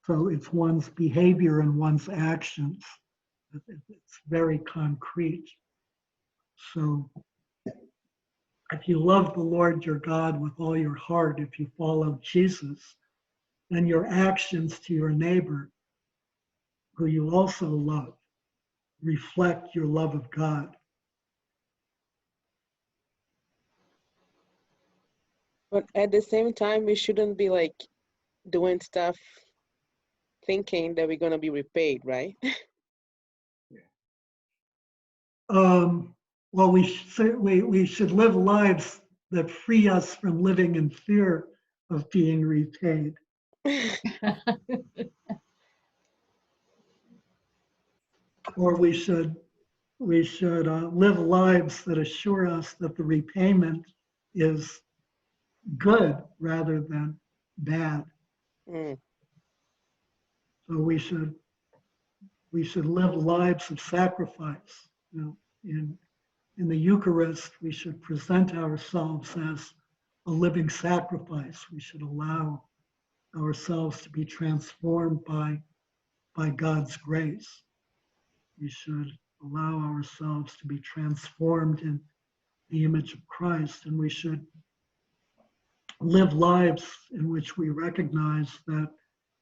So it's one's behavior and one's actions. It's very concrete. So if you love the Lord your God with all your heart, if you follow Jesus, then your actions to your neighbor, who you also love, reflect your love of God. But at the same time, we shouldn't be like doing stuff thinking that we're gonna be repaid, right? Well, we should live lives that free us from living in fear of being repaid. Or we should live lives that assure us that the repayment is good rather than bad. Mm. So we should live lives of sacrifice. You know, in the Eucharist, we should present ourselves as a living sacrifice. We should allow ourselves to be transformed by God's grace. We should allow ourselves to be transformed in the image of Christ, and we should live lives in which we recognize that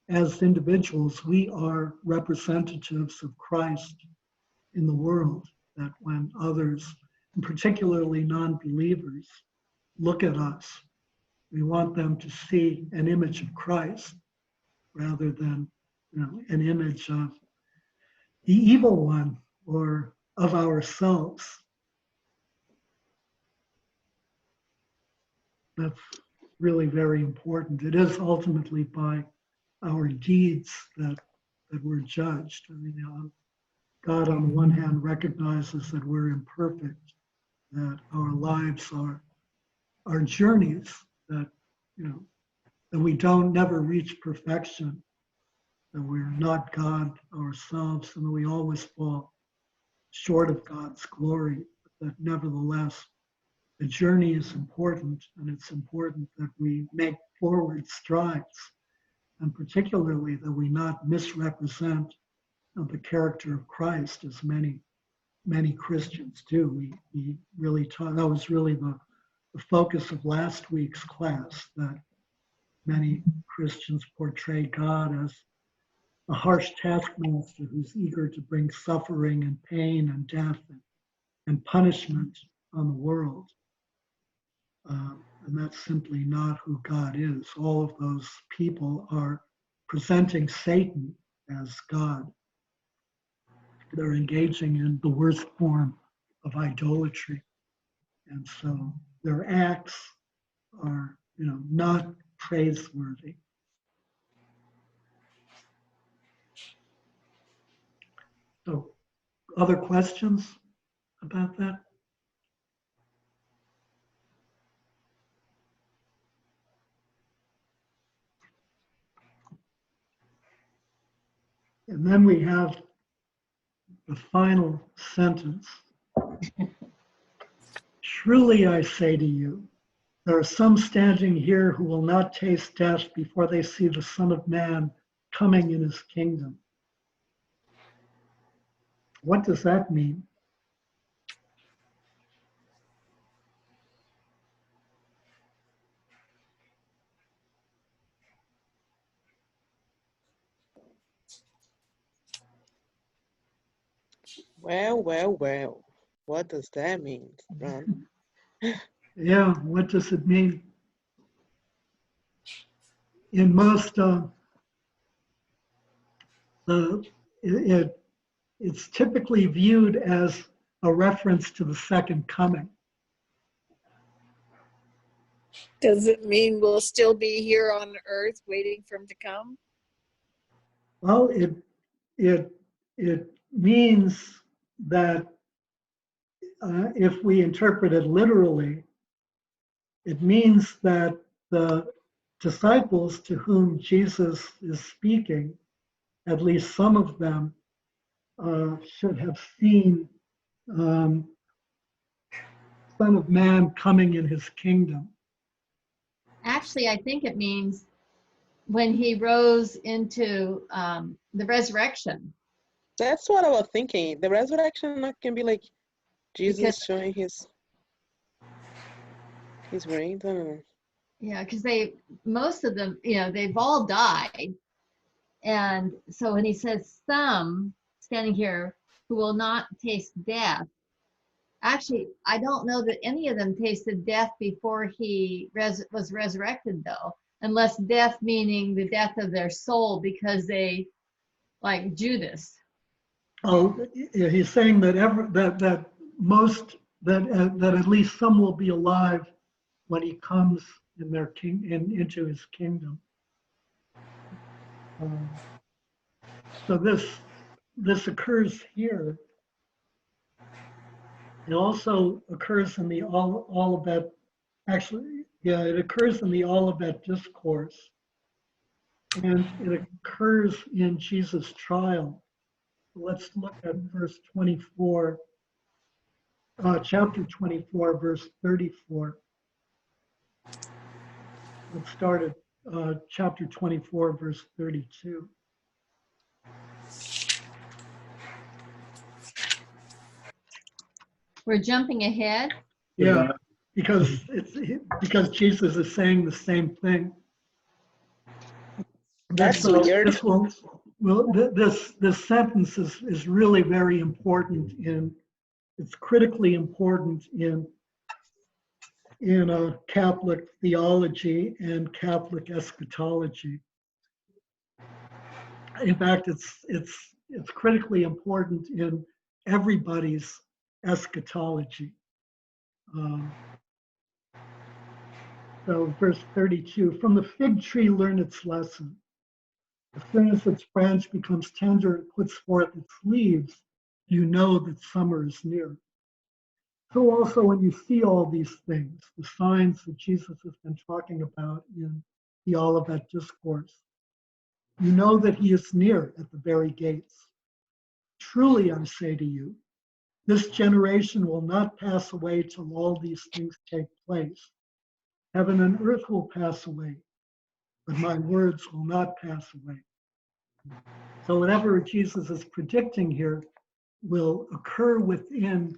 as individuals, we are representatives of Christ in the world, that when others, and particularly non-believers, look at us, we want them to see an image of Christ rather than, an image of the evil one or of ourselves. That's really very important. It is ultimately by our deeds that we're judged. I mean, God on the one hand recognizes that we're imperfect, that our lives are journeys, that that we don't never reach perfection, that we're not God ourselves, and that we always fall short of God's glory, but that nevertheless the journey is important, and it's important that we make forward strides, and particularly that we not misrepresent the character of Christ as many Christians do. We really taught, that was really the focus of last week's class, that many Christians portray God as a harsh taskmaster who's eager to bring suffering and pain and death and punishment on the world. And that's simply not who God is. All of those people are presenting Satan as God. They're engaging in the worst form of idolatry. And so their acts are, not praiseworthy. So, other questions about that? And then we have the final sentence. Truly I say to you, there are some standing here who will not taste death before they see the Son of Man coming in his kingdom. What does that mean? Well. What does that mean, Ron? Yeah, what does it mean? In most, it's typically viewed as a reference to the second coming. Does it mean we'll still be here on earth waiting for him to come? Well, it means that if we interpret it literally, it means that the disciples to whom Jesus is speaking, at least some of them, should have seen Son of Man coming in his kingdom. Actually, I think it means when he rose into the resurrection. That's what I was thinking. The resurrection can be like Jesus Because- showing his reign. I don't know. Yeah, because most of them, they've all died. And so when he says some standing here who will not taste death, actually, I don't know that any of them tasted death before he was resurrected, though, unless death meaning the death of their soul because they, like Judas. Oh, yeah, he's saying that that at least some will be alive when he comes in their into his kingdom. So this occurs here. It also occurs in the Olivet. Actually, yeah, it occurs in the Olivet discourse, and it occurs in Jesus' trial. Let's look at verse 24, chapter 24, verse 34. Let's start at chapter 24, verse 32. We're jumping ahead. Yeah, because Jesus is saying the same thing. That's weird. This sentence is really very important it's critically important in Catholic theology and Catholic eschatology. In fact, it's critically important in everybody's eschatology. So verse 32, from the fig tree learn its lesson. As soon as its branch becomes tender and puts forth its leaves, you know that summer is near. So also when you see all these things, the signs that Jesus has been talking about in the Olivet Discourse, you know that he is near at the very gates. Truly, I say to you, this generation will not pass away till all these things take place. Heaven and earth will pass away, but my words will not pass away. So whatever Jesus is predicting here will occur within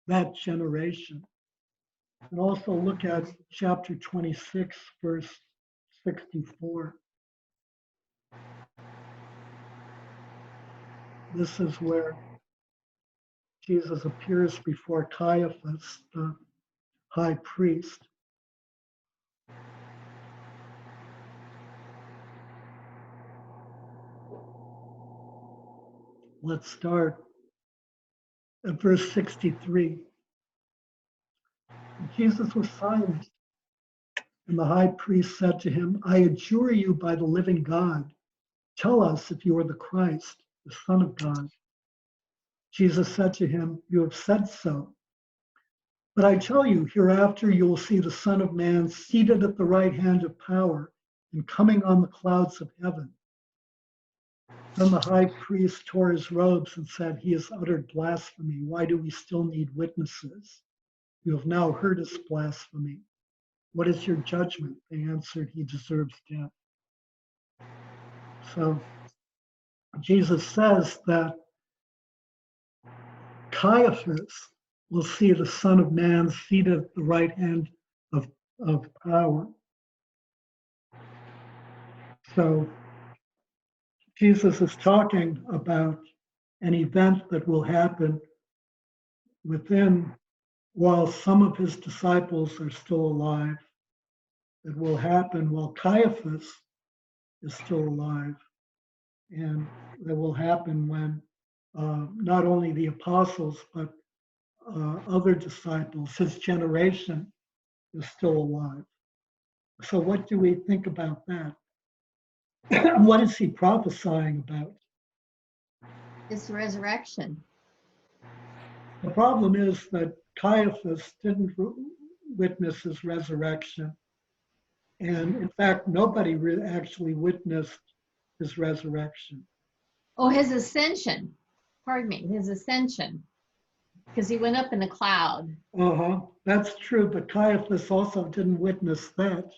that generation. And also look at chapter 26, verse 64. This is where Jesus appears before Caiaphas, the high priest. Let's start at verse 63. Jesus was silent, and the high priest said to him, I adjure you by the living God, tell us if you are the Christ, the Son of God. Jesus said to him, you have said so. But I tell you, hereafter you will see the Son of Man seated at the right hand of power and coming on the clouds of heaven. Then the high priest tore his robes and said, he has uttered blasphemy. Why do we still need witnesses? You have now heard his blasphemy. What is your judgment? They answered, he deserves death. So Jesus says that Caiaphas will see the Son of Man seated at the right hand of power. So Jesus is talking about an event that will happen while some of his disciples are still alive. It will happen while Caiaphas is still alive. And that will happen when not only the apostles, but other disciples, his generation, is still alive. So what do we think about that? What is he prophesying about? It's resurrection. The problem is that Caiaphas didn't witness his resurrection. And in fact, nobody actually witnessed his resurrection. Oh, his ascension. Pardon me, his ascension. because he went up in a cloud. Uh-huh. That's true, but Caiaphas also didn't witness that.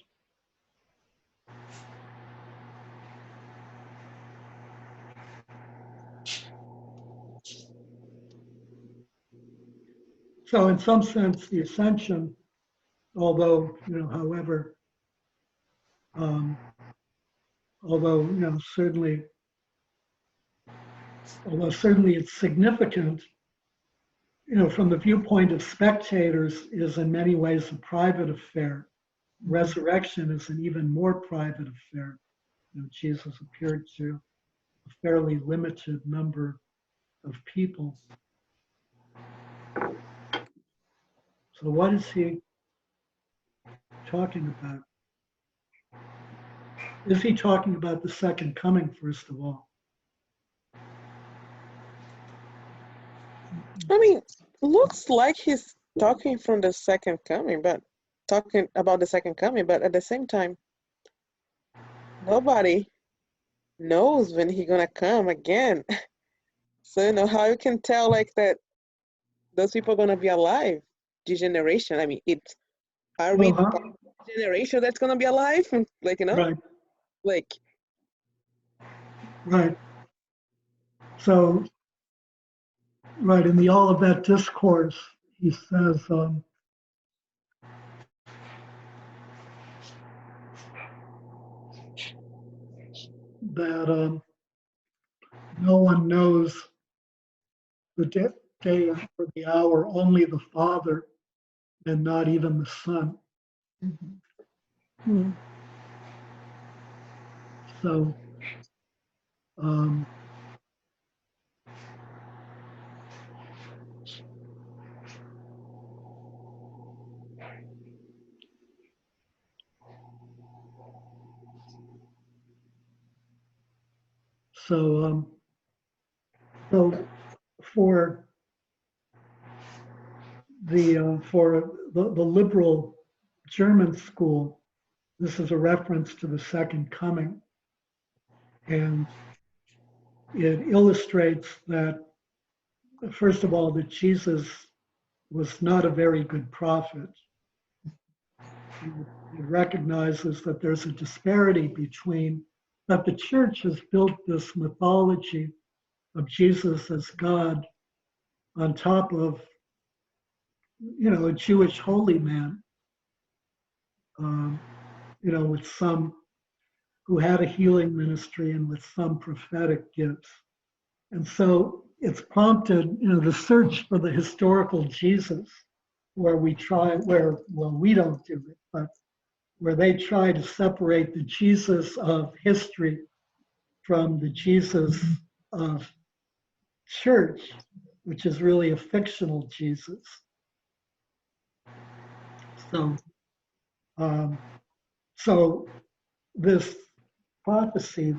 So in some sense, the ascension, although, however, although, certainly it's significant, from the viewpoint of spectators, is in many ways a private affair. Resurrection is an even more private affair. Jesus appeared to a fairly limited number of people. So what is he talking about? Is he talking about the second coming, first of all? I mean, looks like he's talking from the second coming, but talking about the second coming, but at the same time, nobody knows when he's gonna come again. So how you can tell like that those people are gonna be alive? This generation. I mean, are we Uh-huh. part of the generation that's gonna be alive? Like Right, like right. So, right, in the Olivet Discourse, he says, that no one knows the day or the hour, only the Father, and not even the Son. So, so, so for the liberal German school, this is a reference to the second coming, and it illustrates that, first of all, that Jesus was not a very good prophet. It recognizes that there's a disparity between that the church has built this mythology of Jesus as God on top of, a Jewish holy man, with some who had a healing ministry and with some prophetic gifts. And so it's prompted, the search for the historical Jesus, where we don't do it, but where they try to separate the Jesus of history from the Jesus of church, which is really a fictional Jesus. So this prophecy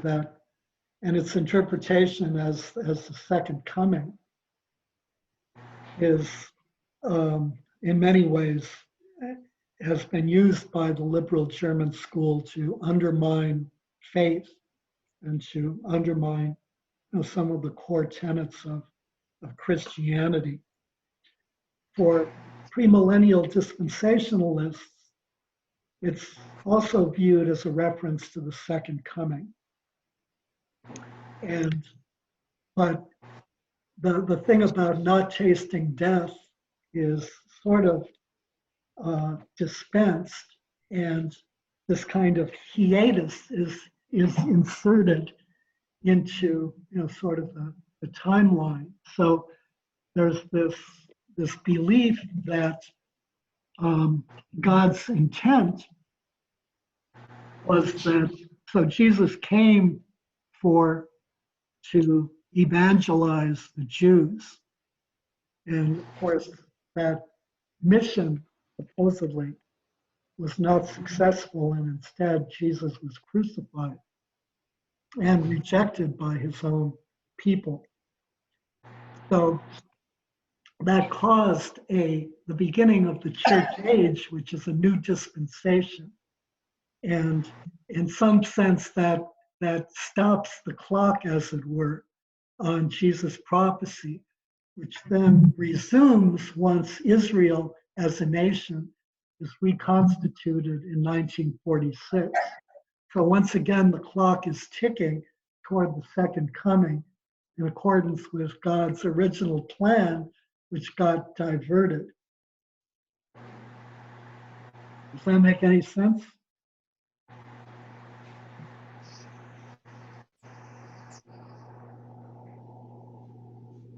and its interpretation as the second coming is, in many ways, has been used by the liberal German school to undermine faith and to undermine, some of the core tenets of Christianity. For premillennial dispensationalists, it's also viewed as a reference to the second coming. But the thing about not tasting death is sort of dispensed, and this kind of hiatus is inserted into, sort of the timeline. So there's this belief that God's intent was that, so Jesus came to evangelize the Jews. And of course, that mission supposedly was not successful, and instead Jesus was crucified and rejected by his own people. So that caused the beginning of the church age, which is a new dispensation. And in some sense, that stops the clock, as it were, on Jesus' prophecy. which then resumes once Israel as a nation is reconstituted in 1946. So once again, the clock is ticking toward the second coming in accordance with God's original plan, which got diverted. Does that make any sense?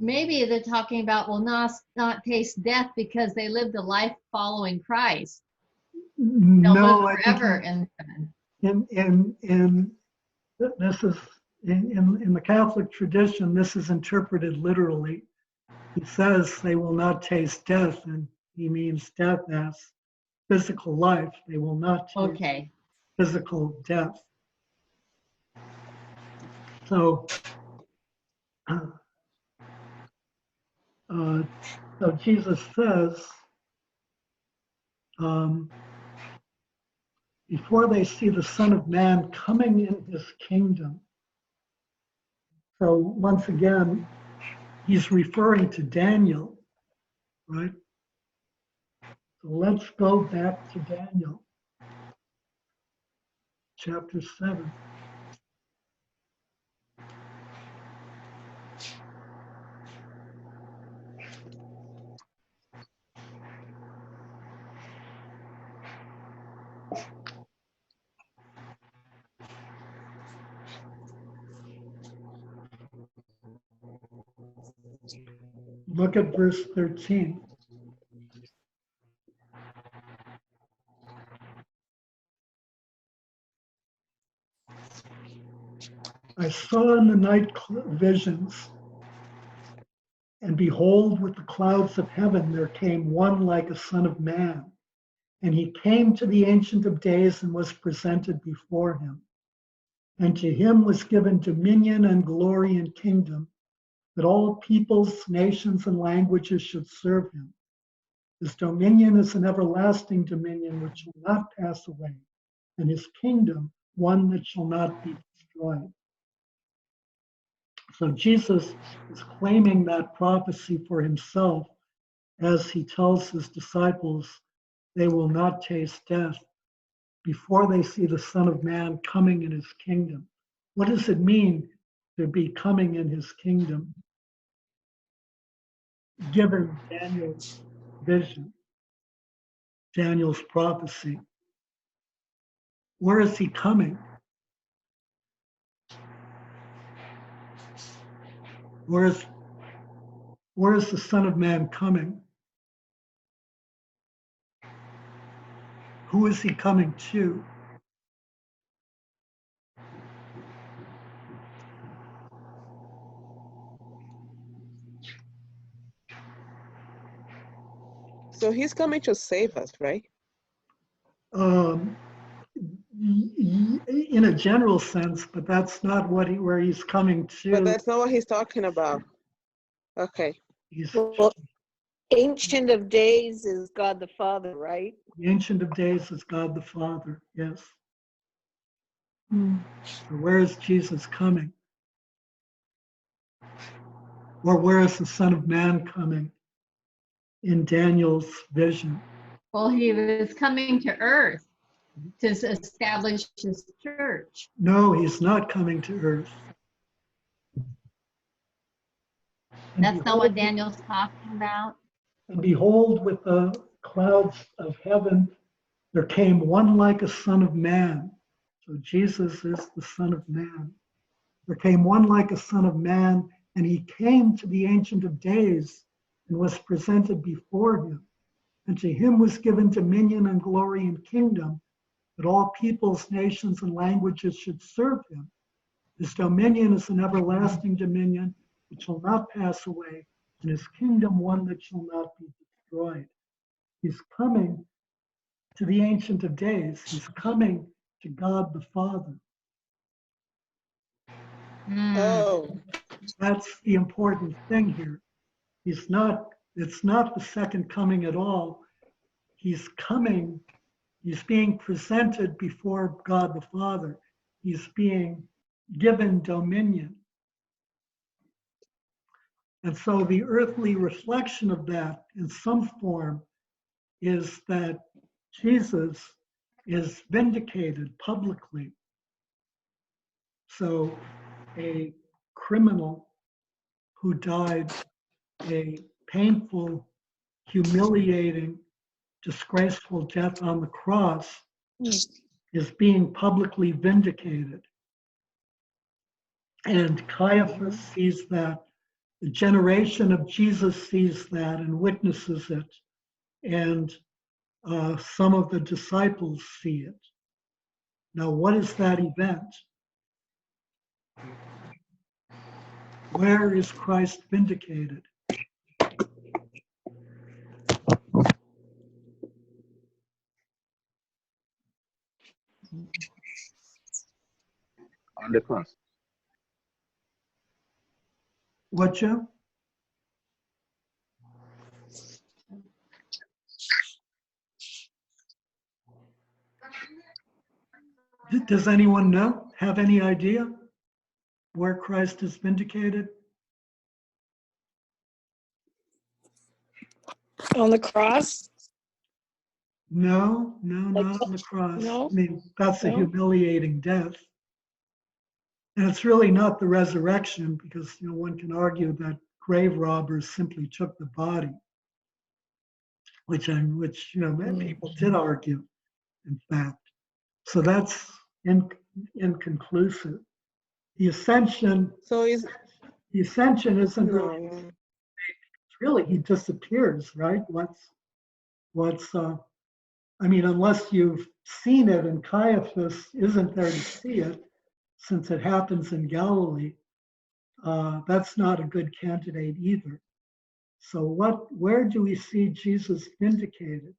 Maybe they're talking about will not taste death because they lived a life following Christ. They'll No, live I think forever in heaven. in this is in the Catholic tradition, this is interpreted literally. He says they will not taste death, and he means death as physical life. They will not taste Okay. physical death. So, so Jesus says, before they see the Son of Man coming in his kingdom. So once again, he's referring to Daniel, right? So let's go back to Daniel, chapter 7. Look at verse 13. I saw in the night visions, and behold, with the clouds of heaven there came one like a son of man. And he came to the Ancient of Days and was presented before him. And to him was given dominion and glory and kingdom, that all peoples, nations, and languages should serve him. His dominion is an everlasting dominion which shall not pass away, and his kingdom one that shall not be destroyed. So Jesus is claiming that prophecy for himself as he tells his disciples they will not taste death before they see the Son of Man coming in his kingdom. What does it mean to be coming in his kingdom? Given Daniel's vision, Daniel's prophecy. Where is he coming? Where is the Son of Man coming? Who is he coming to? So he's coming to save us, right? In a general sense, but that's not where he's coming to. But that's not what he's talking about. Okay. Well, Ancient of Days is God the Father, right? The Ancient of Days is God the Father, yes. So where is Jesus coming? Or where is the Son of Man coming in Daniel's vision? Well, he was coming to earth to establish his church. No, he's not coming to earth. That's not what Daniel's talking about. And behold, with the clouds of heaven, there came one like a Son of Man. So Jesus is the Son of Man. There came one like a Son of Man, and he came to the Ancient of Days and was presented before him. And to him was given dominion and glory and kingdom, that all peoples, nations, and languages should serve him. His dominion is an everlasting dominion which shall not pass away, and his kingdom one that shall not be destroyed. He's coming to the Ancient of Days. He's coming to God the Father. Oh, That's the important thing here. It's not the second coming at all. He's coming, he's being presented before God the Father. He's being given dominion. And so the earthly reflection of that in some form is that Jesus is vindicated publicly. So a criminal who died a painful, humiliating, disgraceful death on the cross is being publicly vindicated. And Caiaphas sees that, the generation of Jesus sees that and witnesses it, and some of the disciples see it. Now, what is that event? Where is Christ vindicated? On the cross. What, Joe? Does anyone know? Have any idea where Christ is vindicated? On the cross? No, not on the cross. No? I mean, that's a No? humiliating death. And it's really not the resurrection, because one can argue that grave robbers simply took the body, which people did argue, in fact. So that's inconclusive. The ascension isn't really, he disappears, right? Unless you've seen it and Caiaphas isn't there to see it, since it happens in Galilee, that's not a good candidate either. So where do we see Jesus vindicated?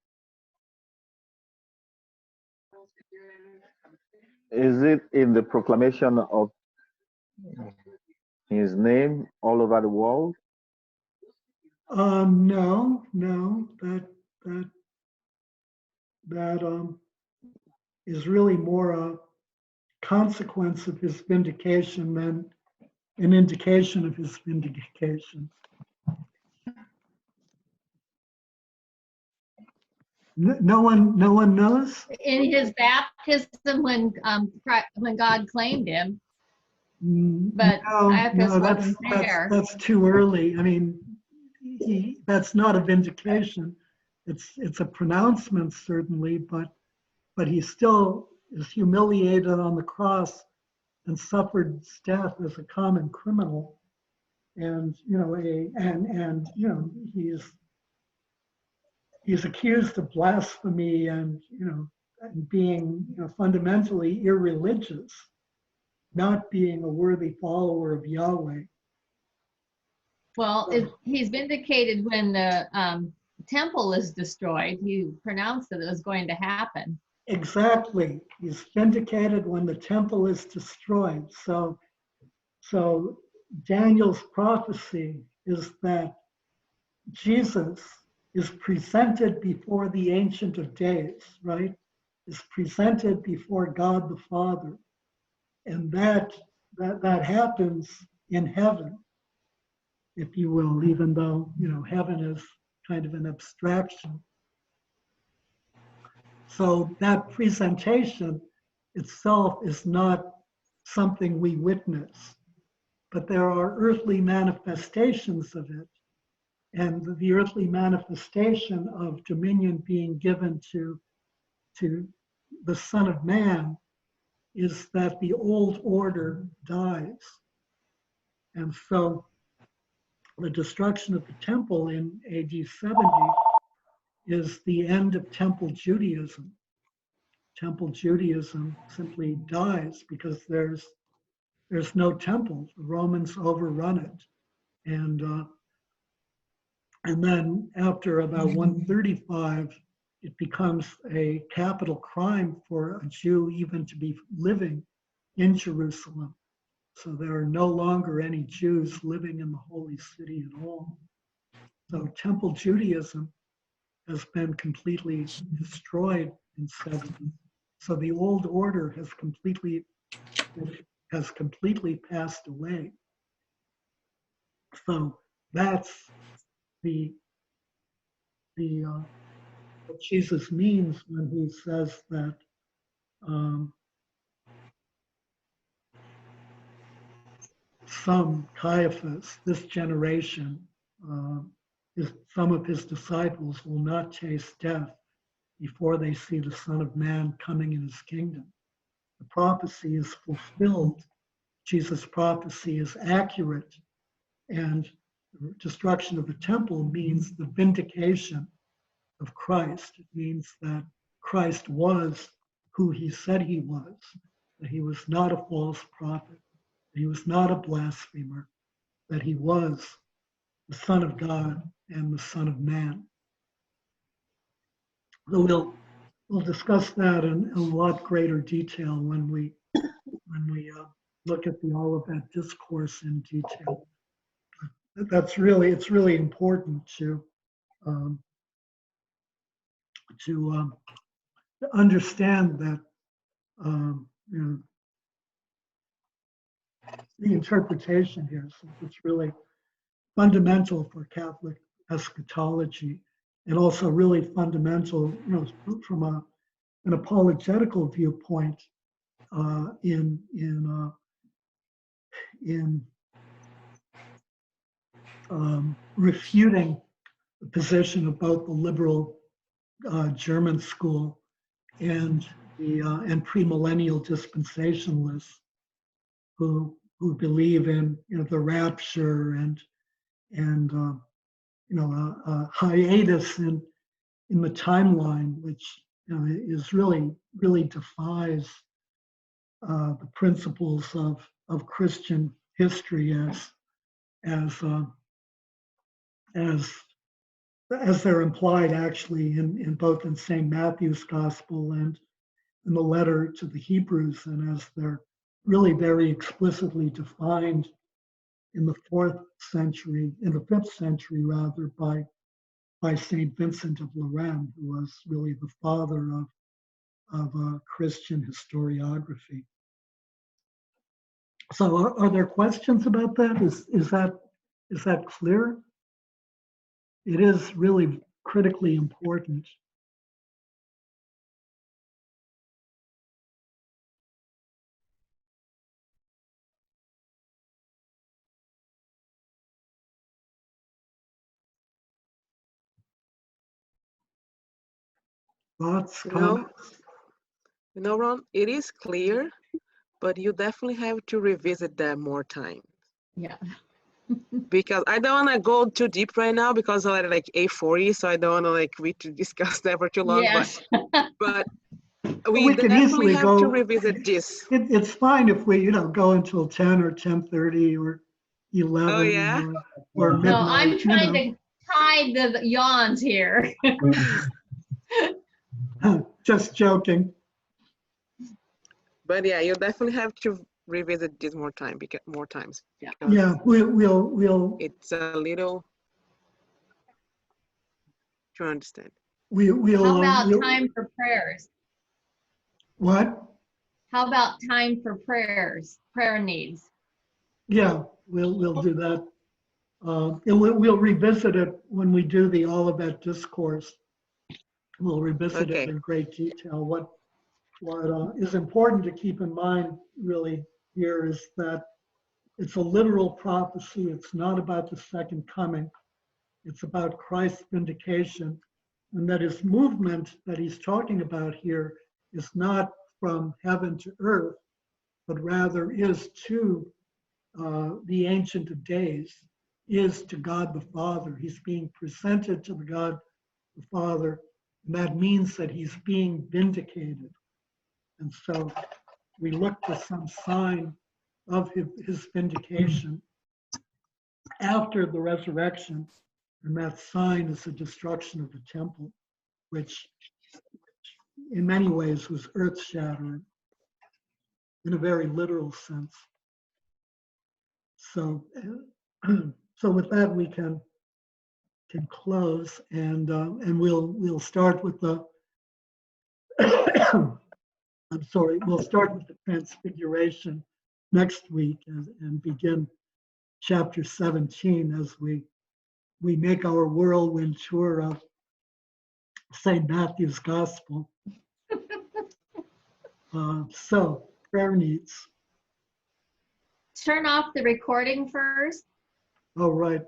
Is it in the proclamation of his name all over the world? No, that is really more a consequence of his vindication than an indication of his vindication. No one knows? In his baptism, when God claimed him, but Caiaphas wasn't there. That's too early. I mean, that's not a vindication. It's a pronouncement, certainly, but he still is humiliated on the cross and suffered death as a common criminal. And he's accused of blasphemy and being fundamentally irreligious, not being a worthy follower of Yahweh. Well, he's vindicated when the temple is destroyed. He pronounced that it was going to happen. Exactly. He's vindicated when the temple is destroyed. So Daniel's prophecy is that Jesus is presented before the Ancient of Days, right? Is presented before God the Father. And that happens in heaven, if you will, even though, heaven is kind of an abstraction. So that presentation itself is not something we witness, but there are earthly manifestations of it. And the earthly manifestation of dominion being given to the Son of Man is that the old order dies. And so the destruction of the temple in AD 70 is the end of temple Judaism. Temple Judaism simply dies because there's no temple. The Romans overrun it. And then after about 135, it becomes a capital crime for a Jew even to be living in Jerusalem. So there are no longer any Jews living in the holy city at all. So Temple Judaism has been completely destroyed in 70. So the old order has completely passed away. So That's the what Jesus means when he says that some Caiaphas, this generation, some of his disciples will not taste death before they see the Son of Man coming in his kingdom. The prophecy is fulfilled. Jesus' prophecy is accurate, and the destruction of the temple means the vindication of Christ. It means that Christ was who he said he was, that he was not a false prophet, that he was not a blasphemer, that he was the Son of God and the Son of Man. So we'll discuss that in a lot greater detail when we look at the Olivet Discourse in detail. It's really important to understand that the interpretation here, since it's really fundamental for Catholic eschatology, and also really fundamental, from an apologetical viewpoint, in refuting the position of both the liberal German school and and premillennial dispensationalists who believe in the rapture and a hiatus in the timeline, which is really defies the principles of Christian history as they're implied actually in both in St. Matthew's Gospel and in the letter to the Hebrews, and as they're really very explicitly defined in the 5th century rather, by St. Vincent of Lorraine, who was really the father of Christian historiography. So are there questions about that? Is that clear? It is really critically important. Thoughts, comments? Ron, it is clear, but you definitely have to revisit that more time. Yeah. Because I don't want to go too deep right now because I'm at like 8:40, so I don't want to discuss that for too long. Yes. But we can easily have to revisit this. It's fine if we go until 10 or 10:30 or 11. Oh yeah. Or midnight. No, I'm trying to hide the yawns here. Just joking. But yeah, you definitely have to revisit this more times. Yeah, we'll. It's a little to understand. How about time for prayers? What? How about time for prayers, prayer needs? Yeah, we'll do that. We'll revisit it when we do the Olivet Discourse. We'll revisit it in great detail. What is important to keep in mind really here is that it's a literal prophecy. It's not about the second coming. It's about Christ's vindication, and that his movement that he's talking about here is not from heaven to earth, but rather is to the Ancient of Days, is to God the Father. He's being presented to the God the Father, and that means that he's being vindicated. And so we look for some sign of his vindication after the resurrection, and that sign is the destruction of the temple, which in many ways was earth-shattering in a very literal sense. So, so with that we can close, and we'll start with the we'll start with the Transfiguration next week and begin chapter 17 as we we make our whirlwind tour of St. Matthew's Gospel. So, prayer needs. Turn off the recording first. Oh, right.